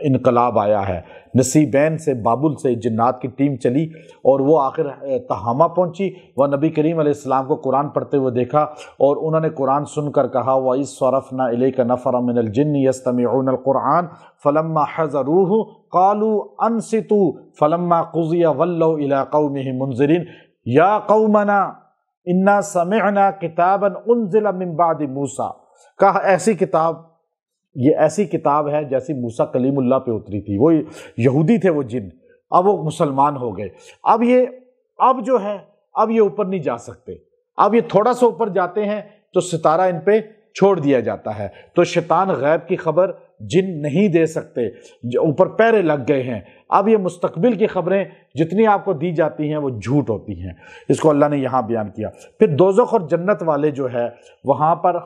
انقلاب آیا ہے۔ نصیبین سے بابل سے جنات کی ٹیم چلی اور وہ آخر تہامہ پہنچی، وہ نبی کریم علیہ السلام کو قرآن پڑھتے ہوئے دیکھا، اور انہوں نے قرآن سن کر کہا وَإِذْ صَرَفْنَا إِلَيْكَ نَفَرًا مِنَ الْجِنِّ يَسْتَمِعُونَ الْقُرْآنَ فَلَمَّا حَضَرُوهُ قَالُوا أَنصِتُوا فَلَمَّا قُضِيَ وَلَّوْا إِلَىٰ قَوْمِهِمْ مُنذِرِينَ يَا قَوْمَنَا إِنَّا سَمِعْنَا كِتَابًا أُنزِلَ مِن بَعْدِ مُوسَىٰ، کہا ایسی کتاب، یہ ایسی کتاب ہے جیسی موسیٰ کلیم اللہ پہ اتری تھی۔ وہ یہودی تھے وہ جن، اب وہ مسلمان ہو گئے۔ اب جو ہے اب یہ اوپر نہیں جا سکتے، اب یہ تھوڑا سا اوپر جاتے ہیں تو ستارہ ان پہ چھوڑ دیا جاتا ہے۔ تو شیطان غیب کی خبر جن نہیں دے سکتے، اوپر پیرے لگ گئے ہیں۔ اب یہ مستقبل کی خبریں جتنی آپ کو دی جاتی ہیں وہ جھوٹ ہوتی ہیں، اس کو اللہ نے یہاں بیان کیا۔ پھر دوزخ اور جنت والے جو ہے وہاں پر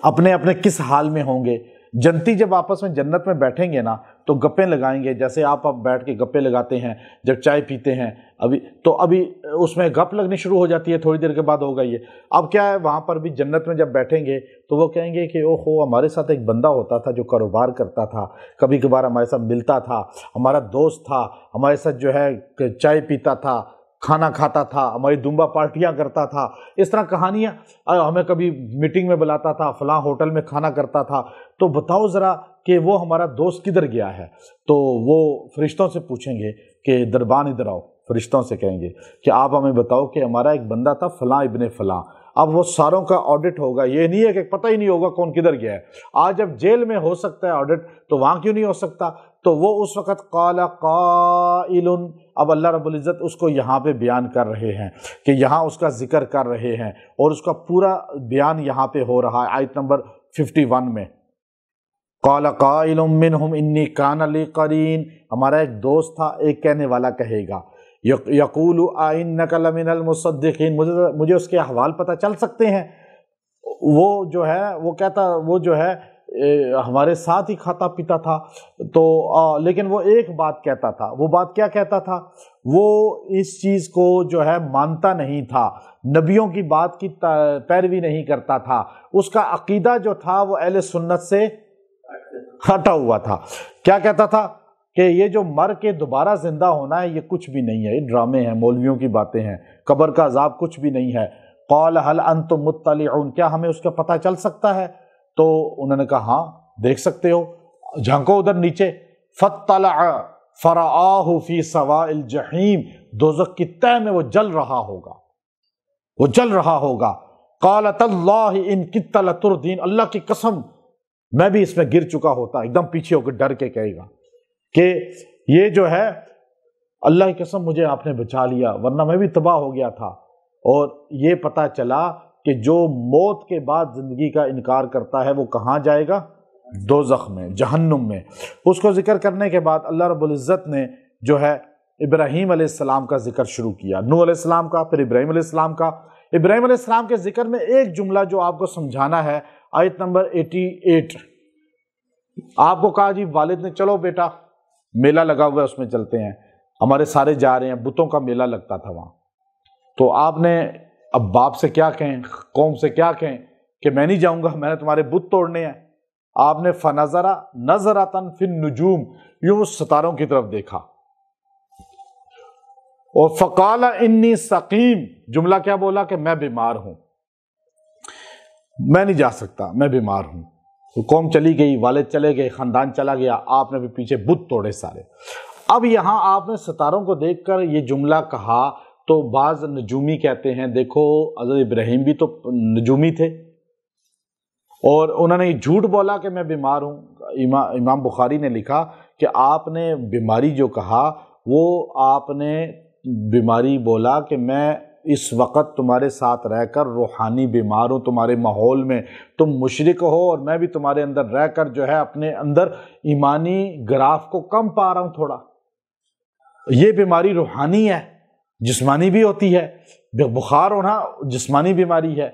اپنے اپنے کس حال میں ہوں گے؟ جنتی جب آپس میں جنت میں بیٹھیں گے نا تو گپیں لگائیں گے، جیسے آپ اب بیٹھ کے گپیں لگاتے ہیں جب چائے پیتے ہیں، ابھی اس میں گپ لگنی شروع ہو جاتی ہے، تھوڑی دیر کے بعد ہوگا یہ۔ اب کیا ہے، وہاں پر بھی جنت میں جب بیٹھیں گے تو وہ کہیں گے کہ اوہو ہمارے ساتھ ایک بندہ ہوتا تھا جو کاروبار کرتا تھا، کبھی کبھار ہمارے ساتھ ملتا تھا، ہمارا دوست تھا، ہمارے ساتھ جو ہے چائے پیتا تھا، کھانا کھاتا تھا، ہماری دمبا پارٹیاں کرتا تھا، اس طرح کہانیاں، ہمیں کبھی میٹنگ میں بلاتا تھا، فلاں ہوٹل میں کھانا کرتا تھا، تو بتاؤ ذرا کہ وہ ہمارا دوست کدھر گیا ہے؟ تو وہ فرشتوں سے پوچھیں گے کہ دربان ادھر آؤ، فرشتوں سے کہیں گے کہ آپ ہمیں بتاؤ کہ ہمارا ایک بندہ تھا فلاں ابن فلاں۔ اب وہ ساروں کا آڈٹ ہوگا، یہ نہیں ہے کہ پتہ ہی نہیں ہوگا کون کدھر گیا ہے۔ آج جب جیل میں ہو سکتا ہے آڈٹ تو وہاں کیوں نہیں ہو سکتا؟ تو وہ اس وقت قال قائل، اب اللہ رب العزت اس کو یہاں پہ بیان کر رہے ہیں کہ یہاں اس کا ذکر کر رہے ہیں، اور اس کا پورا بیان یہاں پہ ہو رہا ہے آیت نمبر 51 میں۔ قال قائل منہم انی کان لی قرین، ہمارا ایک دوست تھا، ایک کہنے والا کہے گا یقول ائنک لمن المصدقین، مجھے اس کے احوال پتہ چل سکتے ہیں، وہ جو ہے وہ کہتا، وہ جو ہے ہمارے ساتھ ہی کھاتا پیتا تھا، تو لیکن وہ ایک بات کہتا تھا۔ وہ بات کیا کہتا تھا؟ وہ اس چیز کو جو ہے مانتا نہیں تھا، نبیوں کی بات کی پیروی نہیں کرتا تھا، اس کا عقیدہ جو تھا وہ اہل سنت سے ہٹا ہوا تھا۔ کیا کہتا تھا؟ کہ یہ جو مر کے دوبارہ زندہ ہونا ہے یہ کچھ بھی نہیں ہے، یہ ڈرامے ہیں، مولویوں کی باتیں ہیں، قبر کا عذاب کچھ بھی نہیں ہے۔ قال هل انتم مطلعون، کیا ہمیں اس کا پتہ چل سکتا ہے؟ تو انہوں نے کہا ہاں دیکھ سکتے ہو، جھانکو ادھر نیچے۔ فاطلع فرآہ فی سواء الجحیم، دوزخ کی تہہ میں وہ جل رہا ہوگا، وہ جل رہا ہوگا۔ قال تاللہ ان کدت لتردین، اللہ کی قسم میں بھی اس میں گر چکا ہوتا، ایک دم پیچھے ہو کے ڈر کے کہے گا کہ یہ جو ہے اللہ کی قسم مجھے آپ نے بچا لیا، ورنہ میں بھی تباہ ہو گیا تھا۔ اور یہ پتہ چلا کہ جو موت کے بعد زندگی کا انکار کرتا ہے وہ کہاں جائے گا؟ دوزخ میں، جہنم میں۔ اس کو ذکر کرنے کے بعد اللہ رب العزت نے جو ہے ابراہیم علیہ السلام کا ذکر شروع کیا، نوح علیہ السلام کا، پھر ابراہیم علیہ السلام کا۔ ابراہیم علیہ السلام کے ذکر میں ایک جملہ جو آپ کو سمجھانا ہے، آیت نمبر 88۔ آپ کو کہا جی والد نے چلو بیٹا میلہ لگا ہوا ہے اس میں چلتے ہیں، ہمارے سارے جا رہے ہیں، بتوں کا میلہ لگتا تھا وہاں، تو آپ نے اب باپ سے کیا کہیں، قوم سے کیا کہیں کہ میں نہیں جاؤں گا، میں نے تمہارے بت توڑنے ہیں۔ آپ نے فنظر نظرۃ فی النجوم، یوں ستاروں کی طرف دیکھا، اور فقال انی سقیم، جملہ کیا بولا کہ میں بیمار ہوں، میں نہیں جا سکتا، میں بیمار ہوں۔ قوم چلی گئی، والد چلے گئے، خاندان چلا گیا، آپ نے بھی پیچھے بت توڑے سارے۔ اب یہاں آپ نے ستاروں کو دیکھ کر یہ جملہ کہا تو بعض نجومی کہتے ہیں دیکھو حضرت ابراہیم بھی تو نجومی تھے، اور انہوں نے یہ جھوٹ بولا کہ میں بیمار ہوں۔ امام بخاری نے لکھا کہ آپ نے بیماری جو کہا وہ آپ نے بیماری بولا کہ میں اس وقت تمہارے ساتھ رہ کر روحانی بیمار ہوں، تمہارے ماحول میں تم مشرک ہو اور میں بھی تمہارے اندر رہ کر جو ہے اپنے اندر ایمانی گراف کو کم پا رہا ہوں تھوڑا۔ یہ بیماری روحانی ہے، جسمانی بھی ہوتی ہے، بخار ہونا جسمانی بیماری ہے۔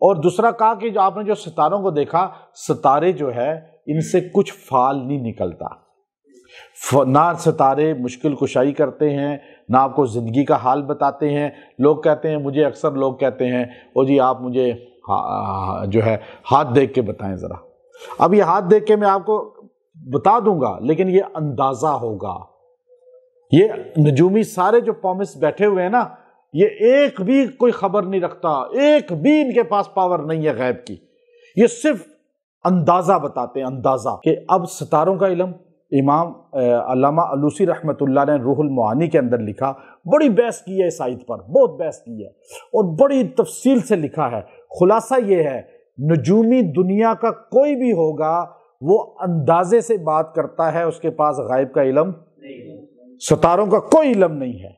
اور دوسرا کہا کہ جو آپ نے جو ستاروں کو دیکھا، ستارے جو ہے ان سے کچھ فال نہیں نکلتا، نہ ستارے مشکل کشائی کرتے ہیں، نہ آپ کو زندگی کا حال بتاتے ہیں۔ لوگ کہتے ہیں، مجھے اکثر لوگ کہتے ہیں او جی آپ مجھے جو ہے ہاتھ دیکھ کے بتائیں ذرا۔ اب یہ ہاتھ دیکھ کے میں آپ کو بتا دوں گا، لیکن یہ اندازہ ہوگا۔ یہ نجومی سارے جو پومس بیٹھے ہوئے ہیں نا، یہ ایک بھی کوئی خبر نہیں رکھتا، ایک بھی ان کے پاس پاور نہیں ہے غیب کی، یہ صرف اندازہ بتاتے ہیں، اندازہ۔ کہ اب ستاروں کا علم امام علامہ علوسی رحمۃ اللہ نے روح المعانی کے اندر لکھا، بڑی بحث کی ہے اس آیت پر، بہت بحث کی ہے اور بڑی تفصیل سے لکھا ہے۔ خلاصہ یہ ہے، نجومی دنیا کا کوئی بھی ہوگا وہ اندازے سے بات کرتا ہے، اس کے پاس غیب کا علم نہیں، ستاروں کا کوئی علم نہیں ہے،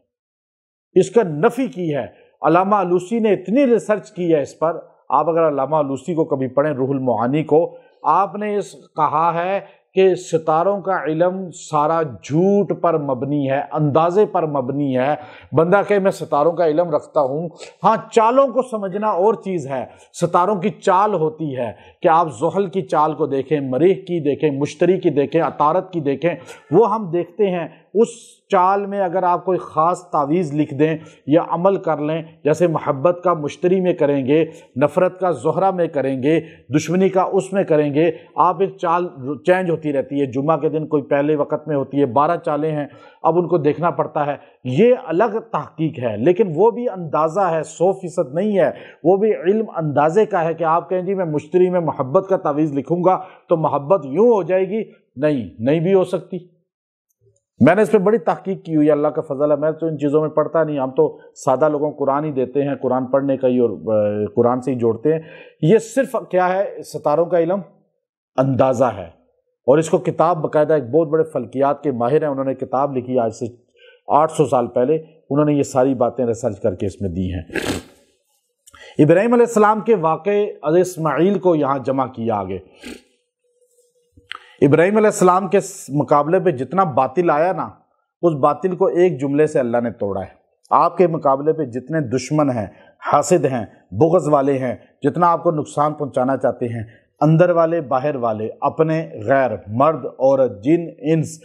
اس کا نفی کی ہے۔ علامہ علوسی نے اتنی ریسرچ کی ہے اس پر، آپ اگر علامہ علوسی کو کبھی پڑھیں روح المعانی کو، آپ نے اس کہا ہے کہ ستاروں کا علم سارا جھوٹ پر مبنی ہے، اندازے پر مبنی ہے۔ بندہ کہ میں ستاروں کا علم رکھتا ہوں، ہاں چالوں کو سمجھنا اور چیز ہے۔ ستاروں کی چال ہوتی ہے کہ آپ زحل کی چال کو دیکھیں، مریخ کی دیکھیں، مشتری کی دیکھیں، عطارد کی دیکھیں، وہ ہم دیکھتے ہیں۔ اس چال میں اگر آپ کوئی خاص تعویذ لکھ دیں یا عمل کر لیں، جیسے محبت کا مشتری میں کریں گے، نفرت کا زہرہ میں کریں گے، دشمنی کا اس میں کریں گے، آپ ایک چال چینج ہوتی رہتی ہے۔ جمعہ کے دن کوئی پہلے وقت میں ہوتی ہے، 12 چالیں ہیں، اب ان کو دیکھنا پڑتا ہے۔ یہ الگ تحقیق ہے، لیکن وہ بھی اندازہ ہے، 100% نہیں ہے۔ وہ بھی علم اندازے کا ہے کہ آپ کہیں جی میں مشتری میں محبت کا تعویذ لکھوں گا تو محبت یوں ہو جائے گی، نہیں بھی ہو سکتی۔ میں نے اس پہ بڑی تحقیق کی ہوئی ہے، اللہ کا فضل ہے، میں تو ان چیزوں میں پڑھتا نہیں، ہم تو سادہ لوگوں کو قرآن ہی دیتے ہیں، قرآن پڑھنے کا ہی اور قرآن سے ہی جوڑتے ہیں۔ یہ صرف کیا ہے، ستاروں کا علم اندازہ ہے، اور اس کو کتاب باقاعدہ ایک بہت بڑے فلکیات کے ماہر ہیں، انہوں نے کتاب لکھی آج سے 800 سال پہلے، انہوں نے یہ ساری باتیں ریسرچ کر کے اس میں دی ہیں۔ ابراہیم علیہ السلام کے واقعے حضرت اسماعیل کو یہاں جمع کیا آگے۔ ابراہیم علیہ السلام کے مقابلے پہ جتنا باطل آیا نا، اس باطل کو ایک جملے سے اللہ نے توڑا ہے۔ آپ کے مقابلے پہ جتنے دشمن ہیں، حاسد ہیں، بغض والے ہیں، جتنا آپ کو نقصان پہنچانا چاہتے ہیں، اندر والے باہر والے، اپنے غیر، مرد عورت، جن انس،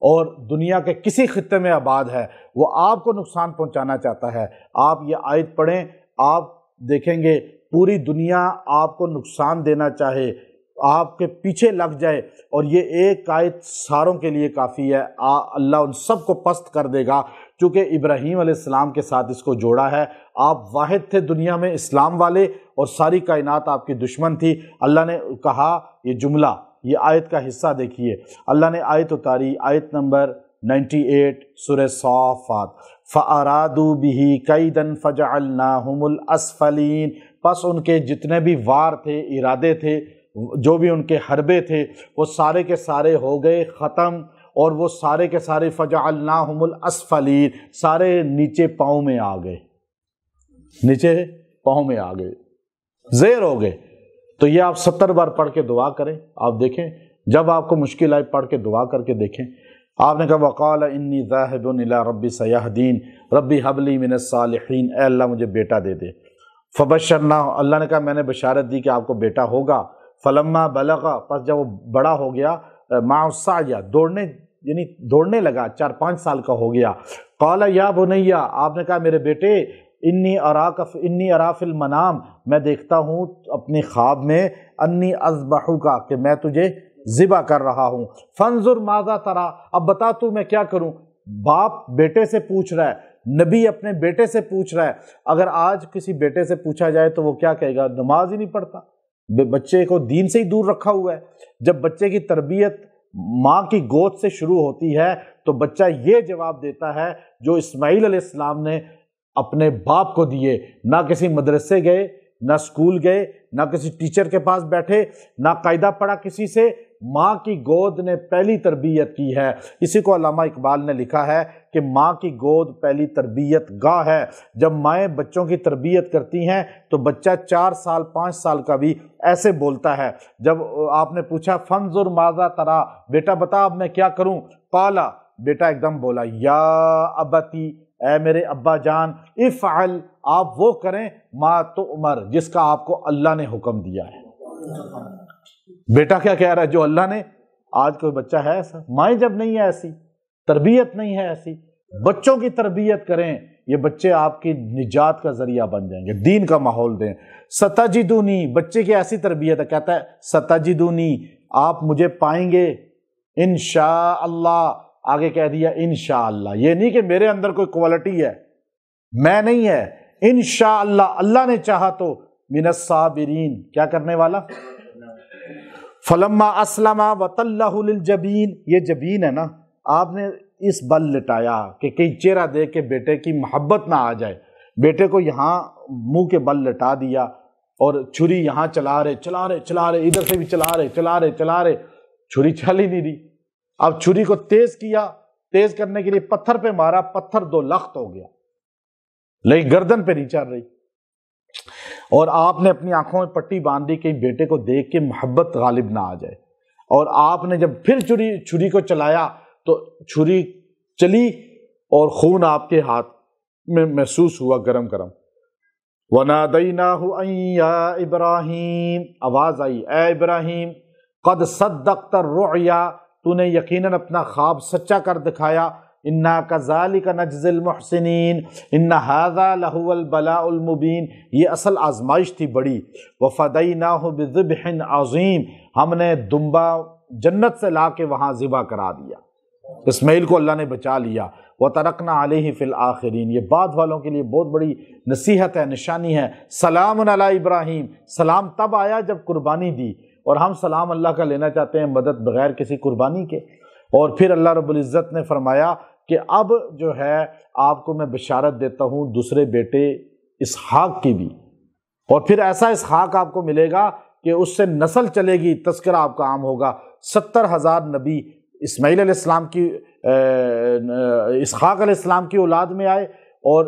اور دنیا کے کسی خطے میں آباد ہے، وہ آپ کو نقصان پہنچانا چاہتا ہے۔ آپ یہ آیت پڑھیں، آپ دیکھیں گے پوری دنیا آپ کو نقصان دینا چاہے، آپ کے پیچھے لگ جائے، اور یہ ایک آیت ساروں کے لیے کافی ہے، اللہ ان سب کو پست کر دے گا، چونکہ ابراہیم علیہ السلام کے ساتھ اس کو جوڑا ہے۔ آپ واحد تھے دنیا میں اسلام والے، اور ساری کائنات آپ کی دشمن تھی۔ اللہ نے کہا یہ جملہ، یہ آیت کا حصہ دیکھیے، اللہ نے آیت اتاری، آیت نمبر 98 سورہ صافات، فَأَرَادُوا بِهِ كَيْدًا فَجَعَلْنَاهُمُ الْأَسْفَلِينَ، پس ان کے جتنے بھی وار تھے، ارادے تھے، جو بھی ان کے حربے تھے، وہ سارے کے سارے ہو گئے ختم، اور وہ سارے کے سارے فَجَعَلْنَاهُمُ الْأَسْفَلِينَ، سارے نیچے پاؤں میں آ گئے، نیچے پاؤں میں آ گئے، زیر ہو گئے۔ تو یہ آپ 70 بار پڑھ کے دعا کریں، آپ دیکھیں جب آپ کو مشکل آئے پڑھ کے دعا کر کے دیکھیں۔ آپ نے کہا وَقَالَ إِنِّي ذَاهِبٌ إِلَىٰ رَبِّ سَيَهْدِينِ رَبِّ هَبْ لِي مِنَ الصَّالِحِينَ، اے اللہ مجھے بیٹا دے دے۔ فَبَشَّرْنَاهُ، اللہ نے کہا میں نے بشارت دی کہ آپ کو بیٹا ہوگا۔ فَلَمَّا بَلَغَ، پس جب وہ بڑا ہو گیا، مَعَ السَّعْيَ، دوڑنے لگا، 4-5 سال کا ہو گیا۔ قَالَ يَا بُنَيَّ، آپ نے کہا میرے بیٹے، انی اَرَىٰ فِی الْمَنَامِ، میں دیکھتا ہوں اپنی خواب میں، انی اذبحک، کہ میں تجھے ذبح کر رہا ہوں۔ فانظر ماذا ترى، اب بتا تو میں کیا کروں۔ باپ بیٹے سے پوچھ رہا ہے، نبی اپنے بیٹے سے پوچھ رہا ہے۔ اگر آج کسی بیٹے سے پوچھا جائے تو وہ کیا کہے گا؟ نماز ہی نہیں پڑھتا، بچے کو دین سے ہی دور رکھا ہوا ہے۔ جب بچے کی تربیت ماں کی گود سے شروع ہوتی ہے تو بچہ یہ جواب دیتا ہے جو اسماعیل علیہ السلام نے اپنے باپ کو دیے۔ نہ کسی مدرسے گئے، نہ اسکول گئے، نہ کسی ٹیچر کے پاس بیٹھے، نہ قاعدہ پڑھا کسی سے، ماں کی گود نے پہلی تربیت کی ہے۔ اسی کو علامہ اقبال نے لکھا ہے کہ ماں کی گود پہلی تربیت گاہ ہے۔ جب مائیں بچوں کی تربیت کرتی ہیں تو بچہ 4 سال 5 سال کا بھی ایسے بولتا ہے۔ جب آپ نے پوچھا فانظر ماذا ترى، بیٹا بتا اب میں کیا کروں، قال، بیٹا ایک دم بولا، یا ابتی، اے میرے ابا جان، افعل، آپ وہ کریں، ما تؤمر، جس کا آپ کو اللہ نے حکم دیا ہے۔ بیٹا کیا کہہ رہا ہے؟ جو اللہ نے۔ آج کوئی بچہ ہے ایسا؟ مائیں جب نہیں ہے ایسی، تربیت نہیں ہے ایسی، بچوں کی تربیت کریں، یہ بچے آپ کی نجات کا ذریعہ بن جائیں گے۔ دین کا ماحول دیں۔ ستجدونی، بچے کی ایسی تربیت ہے، کہتا ہے ستجدونی، آپ مجھے پائیں گے، انشاءاللہ، آگے کہہ دیا انشاءاللہ، یہ نہیں کہ میرے اندر کوئی کوالٹی ہے، میں نہیں ہے، انشاءاللہ، اللہ نے چاہا تو، من الصابرین، کیا کرنے والا۔ فلما اسلم وتلہ للجبین، یہ جبین ہے نا، آپ نے اس بل لٹایا کہ کہیں چہرہ دیکھ کے بیٹے کی محبت نہ آ جائے، بیٹے کو یہاں منہ کے بل لٹا دیا، اور چھری یہاں چلا رہے، ادھر سے بھی چلا رہے، چھری چل ہی نہیں رہی۔ اب چھری کو تیز کیا، تیز کرنے کے لیے پتھر پہ مارا، پتھر 2 لخت ہو گیا، لیکن گردن پہ نہیں چل رہی۔ اور آپ نے اپنی آنکھوں میں پٹی باندھ دی کہ بیٹے کو دیکھ کے محبت غالب نہ آ جائے۔ اور آپ نے جب پھر چھری کو چلایا تو چھری چلی اور خون آپ کے ہاتھ میں محسوس ہوا گرم گرم۔ وَنَادَيْنَاهُ أَن يَا إِبْرَاهِيمُ، آواز آئی اے ابراہیم، قد صدقت الرؤیا، تو نے یقیناً اپنا خواب سچا کر دکھایا، اِنَّا كَذَلِكَ نَجْزِي الْمُحْسِنِينَ، إِنَّ هَذَا لَهُوَ الْبَلَاءُ الْمُبِينُ، یہ اصل آزمائش تھی بڑی۔ وَفَدَيْنَاهُ بِذِبْحٍ عَظِيمٍ، ہم نے دمبا جنت سے لا کے وہاں ذبح کرا دیا، اسماعیل کو اللہ نے بچا لیا۔ وَتَرَكْنَا عَلَيْهِ فِي الْآخِرِينَ، یہ بعد والوں کے لیے بہت بڑی نصیحت ہے، نشانی ہے۔ سلام علی ابراہیم، سلام تب آیا جب قربانی دی، اور ہم سلام اللہ کا لینا چاہتے ہیں مدد بغیر کسی قربانی کے۔ اور پھر اللہ رب العزت نے فرمایا کہ اب جو ہے آپ کو میں بشارت دیتا ہوں دوسرے بیٹے اسحاق کی بھی، اور پھر ایسا اسحاق آپ کو ملے گا کہ اس سے نسل چلے گی، تذکرہ آپ کا عام ہوگا۔ 70,000 نبی اسماعیل علیہ السلام کی اسحاق علیہ السلام کی اولاد میں آئے، اور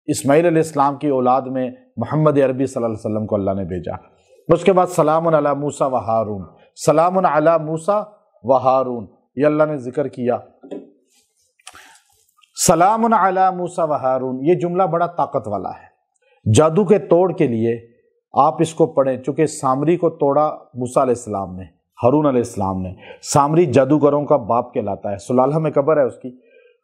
اسماعیل علیہ السلام کی اولاد میں محمد عربی صلی اللہ علیہ وسلم کو اللہ نے بھیجا۔ اس کے بعد سلام علی موسیٰ و ہارون، سلام علی موسیٰ و ہارون، یہ اللہ نے ذکر کیا۔ سلام علی موسیٰ و ہارون، یہ جملہ بڑا طاقت والا ہے۔ جادو کے توڑ کے لیے آپ اس کو پڑھیں، چونکہ سامری کو توڑا موسیٰ علیہ السلام نے، ہارون علیہ السلام نے۔ سامری جادوگروں کا باپ کہلاتا ہے، سلالہ میں قبر ہے اس کی۔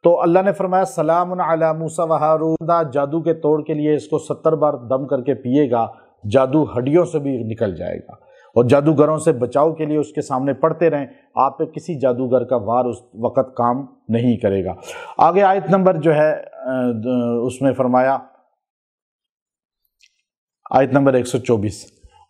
تو اللہ نے فرمایا سلام علی موسیٰ و ہارون، جادو کے توڑ کے لیے اس کو 70 بار دم کر کے پیے گا، جادو ہڈیوں سے بھی نکل جائے گا۔ اور جادوگروں سے بچاؤ کے لیے اس کے سامنے پڑھتے رہیں، آپ پہ کسی جادوگر کا وار اس وقت کام نہیں کرے گا۔ آگے آیت نمبر جو ہے اس میں فرمایا، آیت نمبر 124،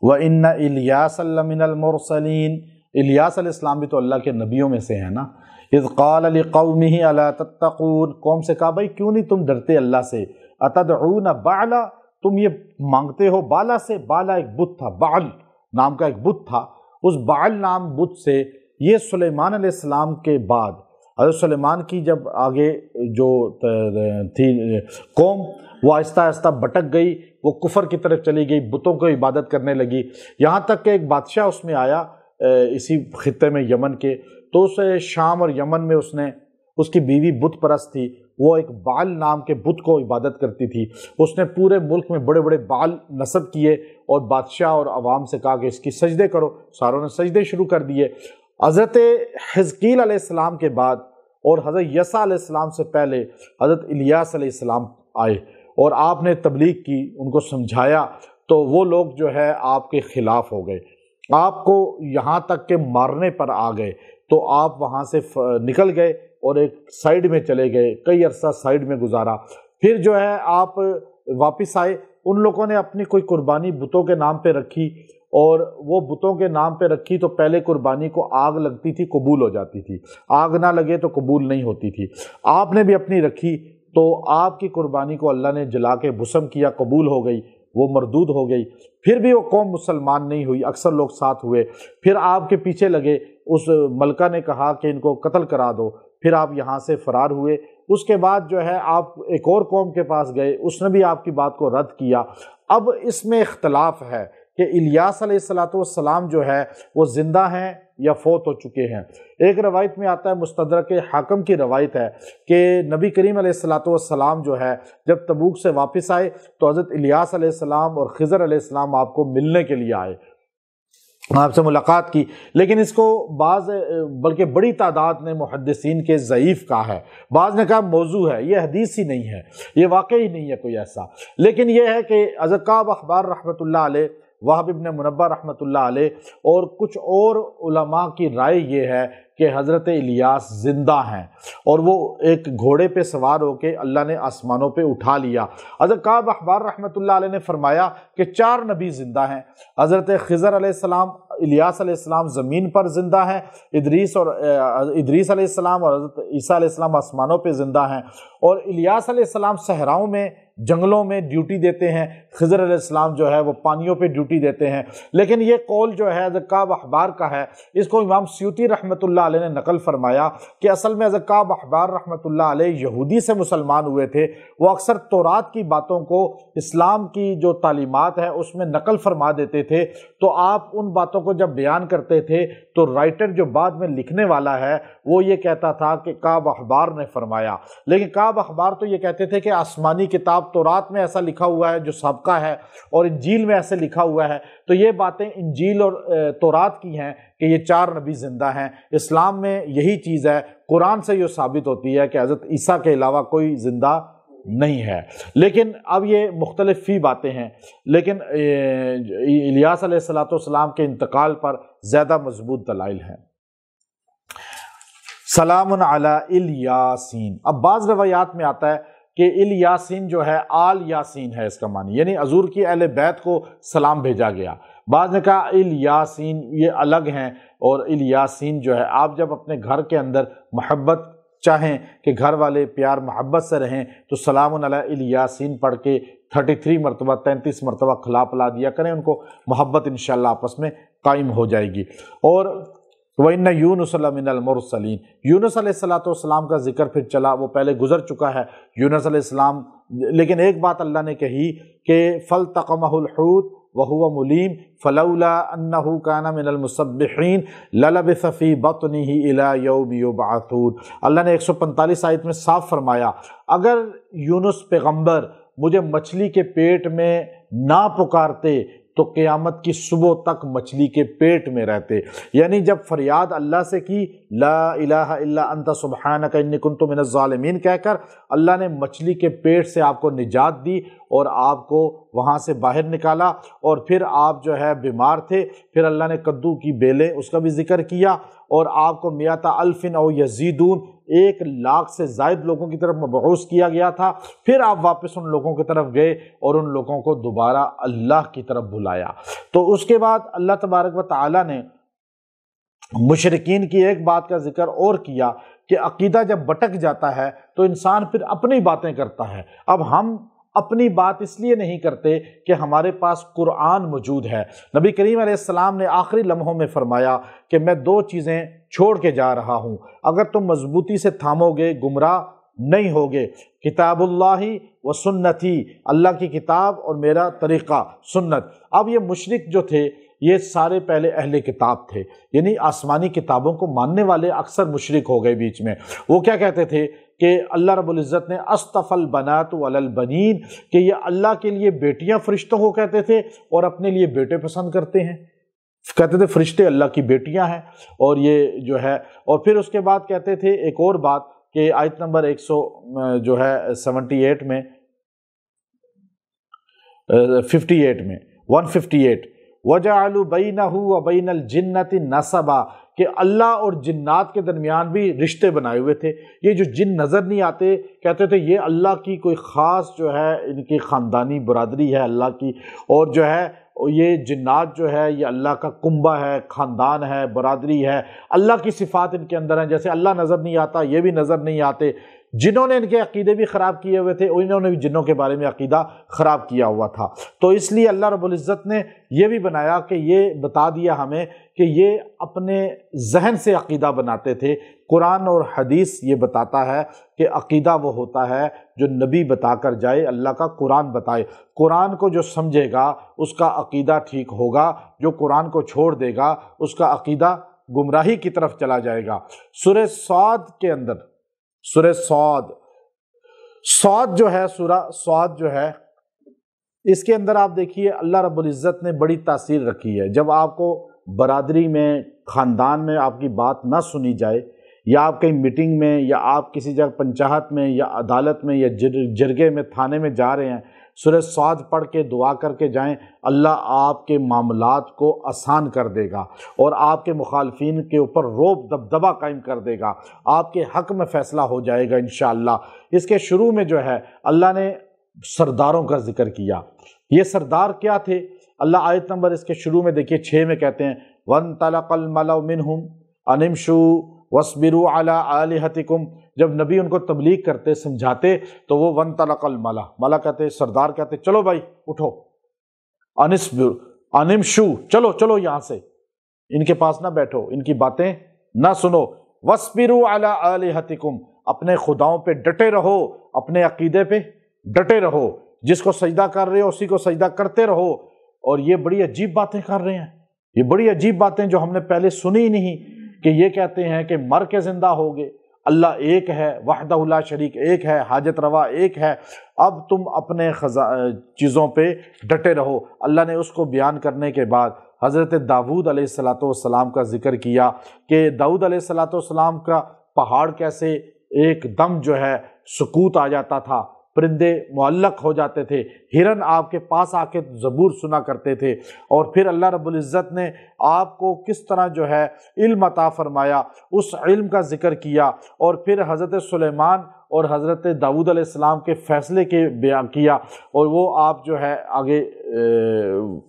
وَإِنَّ إِلْيَاسَ لَمِنَ الْمُرْسَلِينَ، الیاس علیہ السلام بھی تو اللہ کے نبیوں میں سے ہیں نا۔ اذ قال لقومه الا تتقون، قوم سے کہا بھائی کیوں نہیں تم ڈرتے اللہ سے، اتدعون بعلا، تم یہ مانگتے ہو بالا سے، بالا ایک بت تھا، بعل نام کا ایک بت تھا، اس بعل نام بت سے یہ سلیمان علیہ السلام کے بعد حضرت سلیمان کی جب آگے جو تھی قوم وہ آہستہ آہستہ بھٹک گئی، وہ کفر کی طرف چلی گئی، بتوں کو عبادت کرنے لگی، یہاں تک کہ ایک بادشاہ اس میں آیا اسی خطے میں یمن کے، تو اس شام اور یمن میں اس کی بیوی بت پرست تھی، وہ ایک بعل نام کے بت کو عبادت کرتی تھی۔ اس نے پورے ملک میں بڑے بڑے بعل نصب کیے اور بادشاہ اور عوام سے کہا کہ اس کی سجدے کرو، ساروں نے سجدے شروع کر دیے۔ حضرت حزقیل علیہ السلام کے بعد اور حضرت یسع علیہ السلام سے پہلے حضرت الیاس علیہ السلام آئے، اور آپ نے تبلیغ کی، ان کو سمجھایا، تو وہ لوگ جو ہے آپ کے خلاف ہو گئے، آپ کو یہاں تک کہ مارنے پر آ گئے، تو آپ وہاں سے نکل گئے اور ایک سائیڈ میں چلے گئے، کئی عرصہ سائیڈ میں گزارا۔ پھر جو ہے آپ واپس آئے، ان لوگوں نے اپنی کوئی قربانی بتوں کے نام پہ رکھی، اور وہ بتوں کے نام پہ رکھی تو پہلے قربانی کو آگ لگتی تھی، قبول ہو جاتی تھی، آگ نہ لگے تو قبول نہیں ہوتی تھی۔ آپ نے بھی اپنی رکھی تو آپ کی قربانی کو اللہ نے جلا کے بھسم کیا، قبول ہو گئی، وہ مردود ہو گئی۔ پھر بھی وہ قوم مسلمان نہیں ہوئی، اکثر لوگ ساتھ ہوئے، پھر آپ کے پیچھے لگے، اس ملکہ نے کہا کہ ان کو قتل کرا دو، پھر آپ یہاں سے فرار ہوئے۔ اس کے بعد جو ہے آپ ایک اور قوم کے پاس گئے، اس نے بھی آپ کی بات کو رد کیا۔ اب اس میں اختلاف ہے کہ الیاس علیہ السلام جو ہے وہ زندہ ہیں یا فوت ہو چکے ہیں۔ ایک روایت میں آتا ہے، مستدرک حاکم کی روایت ہے کہ نبی کریم علیہ السلام جو ہے جب تبوک سے واپس آئے تو حضرت الیاس علیہ السلام اور خضر علیہ السلام آپ کو ملنے کے لیے آئے، آپ سے ملاقات کی، لیکن اس کو بعض بلکہ بڑی تعداد نے محدثین کے ضعیف کہا ہے، بعض نے کہا موضوع ہے، یہ حدیث ہی نہیں ہے، یہ واقعی نہیں ہے کوئی ایسا۔ لیکن یہ ہے کہ حضرت کعب احبار رحمۃ اللہ علیہ، وہب ابن منبہ رحمۃ اللہ علیہ اور کچھ اور علماء کی رائے یہ ہے کہ حضرت الیاس زندہ ہیں، اور وہ ایک گھوڑے پہ سوار ہو کے اللہ نے آسمانوں پہ اٹھا لیا۔ حضرت کعب احبار رحمۃ اللہ علیہ نے فرمایا کہ 4 نبی زندہ ہیں، حضرت خضر علیہ السلام، الیاس علیہ السلام زمین پر زندہ ہیں، ادریس علیہ السلام اور حضرت عیسیٰ علیہ السلام آسمانوں پہ زندہ ہیں، اور الیاس علیہ السلام صحراؤں میں جنگلوں میں ڈیوٹی دیتے ہیں، خضر علیہ السلام جو ہے وہ پانیوں پہ ڈیوٹی دیتے ہیں۔ لیکن یہ قول جو ہے حضرت کعب احبار کا ہے، اس کو امام سیوطی رحمۃ اللہ علیہ نے نقل فرمایا کہ اصل میں حضرت کعب احبار رحمۃ اللہ علیہ یہودی سے مسلمان ہوئے تھے، وہ اکثر تورات کی باتوں کو، اسلام کی جو تعلیمات ہے اس میں نقل فرما دیتے تھے، تو آپ ان باتوں کو جب بیان کرتے تھے تو رائٹر جو بعد میں لکھنے والا ہے وہ یہ کہتا تھا کہ کعب احبار نے فرمایا، لیکن کعب احبار تو یہ کہتے تھے کہ آسمانی کتاب تورات میں ایسا لکھا ہوا ہے جو سابقہ ہے، اور انجیل میں ایسے لکھا ہوا ہے۔ تو یہ باتیں انجیل اور تورات کی ہیں کہ یہ 4 نبی زندہ ہیں۔ اسلام میں یہی چیز ہے، قرآن سے یہ ثابت ہوتی ہے کہ حضرت عیسیٰ کے علاوہ کوئی زندہ نہیں ہے۔ لیکن اب یہ مختلف فی باتیں ہیں، لیکن الیاس علیہ السلام کے انتقال پر زیادہ مضبوط دلائل ہیں۔ سلام علی الیاسین، اب بعض روایات میں آتا ہے کہ الیاسین جو ہے آل یاسین ہے، اس کا معنی یعنی حضور کی اہل بیت کو سلام بھیجا گیا۔ بعض نے کہا الیاسین یہ الگ ہیں، اور الیاسین جو ہے آپ جب اپنے گھر کے اندر محبت چاہیں کہ گھر والے پیار محبت سے رہیں تو سلام علی الیاسین پڑھ کے 33 مرتبہ 33 مرتبہ کھلا پلا دیا کریں، ان کو محبت انشاءاللہ آپس میں قائم ہو جائے گی۔ اور وَإِنَّ يُونُسَ لَمِنَ الْمُرْسَلِينَ، یونس علیہ السلام کا ذکر پھر چلا، وہ پہلے گزر چکا ہے یونس علیہ السلام، لیکن ایک بات اللہ نے کہی کہ فَالْتَقَمَهُ الْحُوتُ وَهُوَ مُلِيمٌ فَلَوْلَا أَنَّهُ كَانَ مِنَ الْمُسَبِّحِينَ لَلَبِثَ فِي بَطْنِهِ إِلَى يَوْمِ يُبْعَثُونَ۔ اللہ نے 145 آیت میں صاف فرمایا اگر یونس پیغمبر مجھے مچھلی کے پیٹ میں نہ پکارتے تو قیامت کی صبح تک مچھلی کے پیٹ میں رہتے، یعنی جب فریاد اللہ سے کی لا الہ الا انت سبحانک انی کنت من الظالمین کہہ کر اللہ نے مچھلی کے پیٹ سے آپ کو نجات دی اور آپ کو وہاں سے باہر نکالا، اور پھر آپ جو ہے بیمار تھے، پھر اللہ نے کدو کی بیلیں اس کا بھی ذکر کیا، اور آپ کو میات الف او یزیدون 1,00,000 سے زائد لوگوں کی طرف مبعوث کیا گیا تھا، پھر آپ واپس ان لوگوں کی طرف گئے اور ان لوگوں کو دوبارہ اللہ کی طرف بلایا۔ تو اس کے بعد اللہ تبارک و تعالی نے مشرکین کی ایک بات کا ذکر اور کیا کہ عقیدہ جب بٹک جاتا ہے تو انسان پھر اپنی باتیں کرتا ہے۔ اب ہم اپنی بات اس لیے نہیں کرتے کہ ہمارے پاس قرآن موجود ہے۔ نبی کریم علیہ السلام نے آخری لمحوں میں فرمایا کہ میں 2 چیزیں چھوڑ کے جا رہا ہوں، اگر تم مضبوطی سے تھامو گے گمراہ نہیں ہوگے، کتاب اللہ و سنتی، اللہ کی کتاب اور میرا طریقہ سنت۔ اب یہ مشرک جو تھے یہ سارے پہلے اہل کتاب تھے، یعنی آسمانی کتابوں کو ماننے والے اکثر مشرک ہو گئے بیچ میں۔ وہ کیا کہتے تھے کہ اللہ رب العزت نے اصطفى البنات علی البنین، کہ یہ اللہ کے لیے بیٹیاں فرشتوں کو کہتے تھے اور اپنے لیے بیٹے پسند کرتے ہیں، کہتے تھے فرشتے اللہ کی بیٹیاں ہیں، اور یہ جو ہے، اور پھر اس کے بعد کہتے تھے ایک اور بات کہ آیت نمبر 178 میں 158 وَجَعَلُوا بَيْنَهُ وَبَيْنَ الْجِنَّةِ نَسَبًا، کہ اللہ اور جنات کے درمیان بھی رشتے بنائے ہوئے تھے۔ یہ جو جن نظر نہیں آتے کہتے تھے یہ اللہ کی کوئی خاص جو ہے ان کی خاندانی برادری ہے اللہ کی، اور جو ہے یہ جنات جو ہے یہ اللہ کا کنبہ ہے، خاندان ہے، برادری ہے، اللہ کی صفات ان کے اندر ہیں، جیسے اللہ نظر نہیں آتا یہ بھی نظر نہیں آتے۔ جنہوں نے ان کے عقیدے بھی خراب کیے ہوئے تھے انہوں نے بھی جنوں کے بارے میں عقیدہ خراب کیا ہوا تھا، تو اس لیے اللہ رب العزت نے یہ بھی بنایا کہ یہ بتا دیا ہمیں کہ یہ اپنے ذہن سے عقیدہ بناتے تھے۔ قرآن اور حدیث یہ بتاتا ہے کہ عقیدہ وہ ہوتا ہے جو نبی بتا کر جائے، اللہ کا قرآن بتائے۔ قرآن کو جو سمجھے گا اس کا عقیدہ ٹھیک ہوگا، جو قرآن کو چھوڑ دے گا اس کا عقیدہ گمراہی کی طرف چلا جائے گا۔ سورہ صاد کے اندر، سورہ صاد جو ہے، سورہ صاد جو ہے اس کے اندر آپ دیکھیے اللہ رب العزت نے بڑی تاثیر رکھی ہے۔ جب آپ کو برادری میں، خاندان میں آپ کی بات نہ سنی جائے، یا آپ کہیں میٹنگ میں، یا آپ کسی جگہ پنچایت میں یا عدالت میں یا جرگے میں، تھانے میں جا رہے ہیں، سورہ صاد پڑھ کے دعا کر کے جائیں، اللہ آپ کے معاملات کو آسان کر دے گا اور آپ کے مخالفین کے اوپر رعب دبدبہ قائم کر دے گا، آپ کے حق میں فیصلہ ہو جائے گا انشاءاللہ۔ اس کے شروع میں جو ہے اللہ نے سرداروں کا ذکر کیا۔ یہ سردار کیا تھے؟ اللہ آیت نمبر اس کے شروع میں دیکھیے 6 میں کہتے ہیں وَانْطَلَقَ الْمَلَأُ مِنْهُمْ أَنِ امْشُوا وَاصْبِرُوا عَلَىٰ آلِهَتِكُمْ، جب نبی ان کو تبلیغ کرتے، سمجھاتے تو وہ وَانْطَلَقَ الْمَلَأُ، ملا کہتے سردار کہتے چلو بھائی اٹھو، أَنِ امْشُوا، چلو یہاں سے، ان کے پاس نہ بیٹھو، ان کی باتیں نہ سنو، وَاصْبِرُوا عَلَىٰ آلِهَتِكُمْ، اپنے خداؤں پہ ڈٹے رہو، اپنے عقیدے پہ ڈٹے رہو، جس کو سجدہ کر رہے ہو اسی کو سجدہ کرتے رہو۔ اور یہ بڑی عجیب باتیں کر رہے ہیں، یہ بڑی عجیب باتیں جو ہم نے پہلے سنی ہی نہیں، کہ یہ کہتے ہیں کہ مر کے زندہ ہو گئے، اللہ ایک ہے، وحدہ لا شریک ایک ہے، حاجت روا ایک ہے، اب تم اپنے چیزوں پہ ڈٹے رہو۔ اللہ نے اس کو بیان کرنے کے بعد حضرت داؤد علیہ السلام کا ذکر کیا کہ داؤد علیہ السلام کا پہاڑ کیسے ایک دم جو ہے سکوت آ جاتا تھا، پرندے معلق ہو جاتے تھے، ہرن آپ کے پاس آ کے زبور سنا کرتے تھے، اور پھر اللہ رب العزت نے آپ کو کس طرح جو ہے علم عطا فرمایا، اس علم کا ذکر کیا، اور پھر حضرت سلیمان اور حضرت داؤد علیہ السلام کے فیصلے کے بیان کیا، اور وہ آپ جو ہے آگے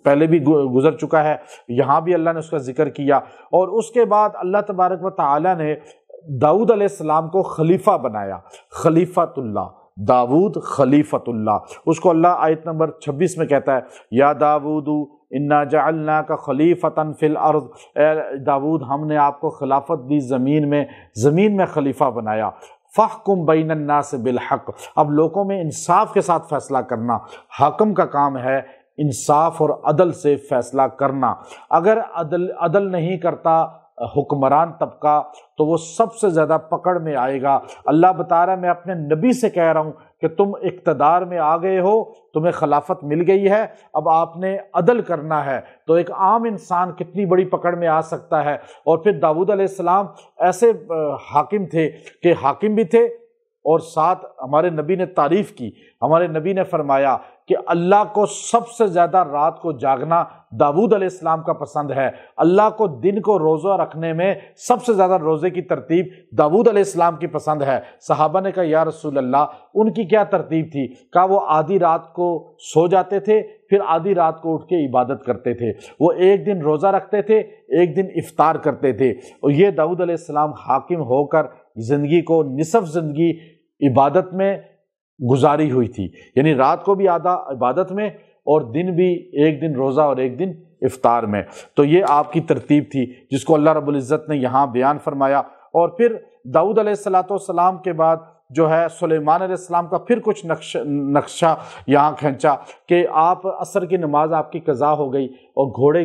پہلے بھی گزر چکا ہے، یہاں بھی اللہ نے اس کا ذکر کیا۔ اور اس کے بعد اللہ تبارک و تعالی نے داؤد علیہ السلام کو خلیفہ بنایا، خلیفۃ اللہ، داؤد خلیفۃ اللہ۔ اس کو اللہ آیت نمبر 26 میں کہتا ہے یا داؤد انا جعلناک خلیفۃ فی الارض، اے داؤد ہم نے آپ کو خلافت دی زمین میں خلیفہ بنایا۔ فاحکم بین الناس بالحق، اب لوگوں میں انصاف کے ساتھ فیصلہ کرنا، حاکم کا کام ہے انصاف اور عدل سے فیصلہ کرنا۔ اگر عدل نہیں کرتا حکمران طبقہ تو وہ سب سے زیادہ پکڑ میں آئے گا۔ اللہ بتا رہا ہے میں اپنے نبی سے کہہ رہا ہوں کہ تم اقتدار میں آ گئے ہو، تمہیں خلافت مل گئی ہے، اب آپ نے عدل کرنا ہے۔ تو ایک عام انسان کتنی بڑی پکڑ میں آ سکتا ہے۔ اور پھر داؤد علیہ السلام ایسے حاکم تھے کہ حاکم بھی تھے، اور ساتھ ہمارے نبی نے تعریف کی، ہمارے نبی نے فرمایا کہ اللہ کو سب سے زیادہ رات کو جاگنا داؤد علیہ السلام کا پسند ہے، اللہ کو دن کو روزہ رکھنے میں سب سے زیادہ روزے کی ترتیب داؤد علیہ السلام کی پسند ہے۔ صحابہ نے کہا یا رسول اللہ ان کی کیا ترتیب تھی؟ کہا وہ آدھی رات کو سو جاتے تھے، پھر آدھی رات کو اٹھ کے عبادت کرتے تھے، وہ ایک دن روزہ رکھتے تھے، ایک دن افطار کرتے تھے۔ اور یہ داؤد علیہ السلام حاکم ہو کر زندگی کو نصف زندگی عبادت میں گزاری ہوئی تھی، یعنی رات کو بھی آدھا عبادت میں اور دن بھی ایک دن روزہ اور ایک دن افطار میں۔ تو یہ آپ کی ترتیب تھی جس کو اللہ رب العزت نے یہاں بیان فرمایا۔ اور پھر داؤد علیہ السلام کے بعد جو ہے سلیمان علیہ السلام کا پھر کچھ نقشہ یہاں کھینچا کہ آپ عصر کی نماز آپ کی قضا ہو گئی، اور گھوڑے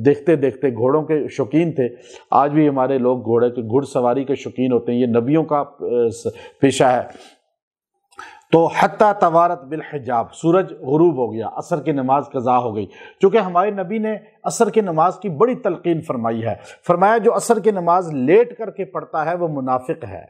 دیکھتے دیکھتے، گھوڑوں کے شوقین تھے، آج بھی ہمارے لوگ گھڑ سواری کے شوقین ہوتے ہیں، یہ نبیوں کا پیشہ ہے۔ تو حتیٰ توارت بالحجاب، سورج غروب ہو گیا، عصر کی نماز قضا ہو گئی، چونکہ ہمارے نبی نے عصر کی نماز کی بڑی تلقین فرمائی ہے، فرمایا جو عصر کی نماز لیٹ کر کے پڑھتا ہے وہ منافق ہے۔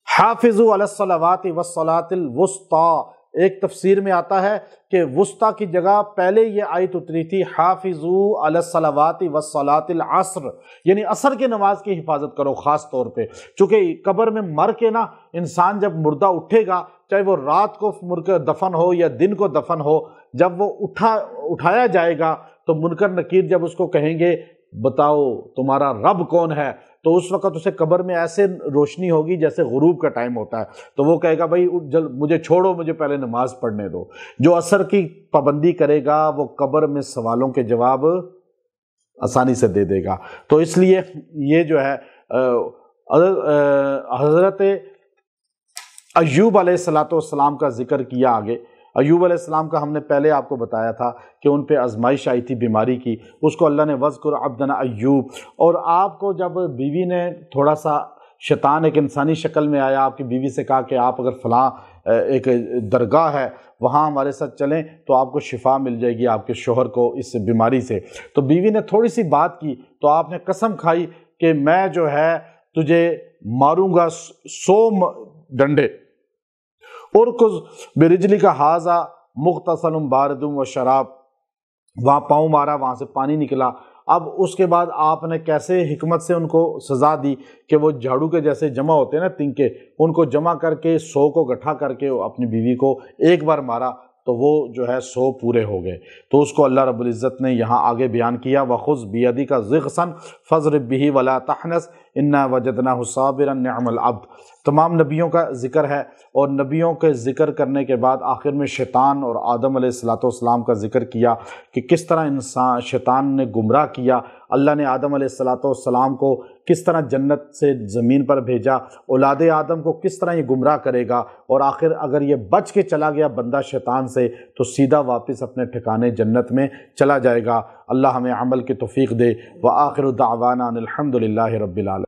حافظوا علی الصلوات والصلاۃ الوسطی، ایک تفسیر میں آتا ہے کہ وسطی کی جگہ پہلے یہ آیت اتری تھی حافظوا علی الصلوات والصلاۃ العصر، یعنی عصر کی نماز کی حفاظت کرو خاص طور پہ، چونکہ قبر میں مر کے نا انسان جب مردہ اٹھے گا، چاہے وہ رات کو مر کے دفن ہو یا دن کو دفن ہو، جب وہ اٹھایا جائے گا تو منکر نکیر جب اس کو کہیں گے بتاؤ تمہارا رب کون ہے، تو اس وقت اسے قبر میں ایسے روشنی ہوگی جیسے غروب کا ٹائم ہوتا ہے، تو وہ کہے گا بھائی مجھے چھوڑو، مجھے پہلے نماز پڑھنے دو۔ جو عصر کی پابندی کرے گا وہ قبر میں سوالوں کے جواب آسانی سے دے دے گا۔ تو اس لیے یہ جو ہے حضرت ایوب علیہ السلام کا ذکر کیا آگے۔ ایوب علیہ السلام کا ہم نے پہلے آپ کو بتایا تھا کہ ان پہ آزمائش آئی تھی بیماری کی، اس کو اللہ نے وَاذْكُرْ عَبْدَنَا ایوب، اور آپ کو جب بیوی نے تھوڑا سا شیطان ایک انسانی شکل میں آیا، آپ کی بیوی سے کہا کہ آپ اگر فلاں ایک درگاہ ہے وہاں ہمارے ساتھ چلیں تو آپ کو شفا مل جائے گی آپ کے شوہر کو اس بیماری سے، تو بیوی نے تھوڑی سی بات کی تو آپ نے قسم کھائی کہ میں جو ہے تجھے ماروں گا 100 ڈنڈے۔ ارکض برجلی کا حاضہ مغتسل بارد و شراب، وہاں پاؤں مارا، وہاں سے پانی نکلا۔ اب اس کے بعد آپ نے کیسے حکمت سے ان کو سزا دی کہ وہ جھاڑو کے جیسے جمع ہوتے ہیں نا تنکے، ان کو جمع کر کے 100 کو گٹھا کر کے اپنی بیوی کو ایک بار مارا تو وہ جو ہے 100 پورے ہو گئے۔ تو اس کو اللہ رب العزت نے یہاں آگے بیان کیا وَخُذْ بِيَدِكَ ضِغْثًا فَاضْرِب بِهِ وَلَا تَحْنَثْ انا وجدناہ صابرا نعم العبد۔ تمام نبیوں کا ذکر ہے، اور نبیوں کے ذکر کرنے کے بعد آخر میں شیطان اور آدم علیہ السلام کا ذکر کیا کہ کس طرح شیطان نے گمراہ کیا۔ اللہ نے آدم علیہ السلام کو کس طرح جنت سے زمین پر بھیجا، اولاد آدم کو کس طرح یہ گمراہ کرے گا، اور آخر اگر یہ بچ کے چلا گیا بندہ شیطان سے تو سیدھا واپس اپنے ٹھکانے جنت میں چلا جائے گا۔ اللہ ہمیں عمل کی توفیق دے۔ وآخر دعوانا ان الحمد للہ رب العالمین۔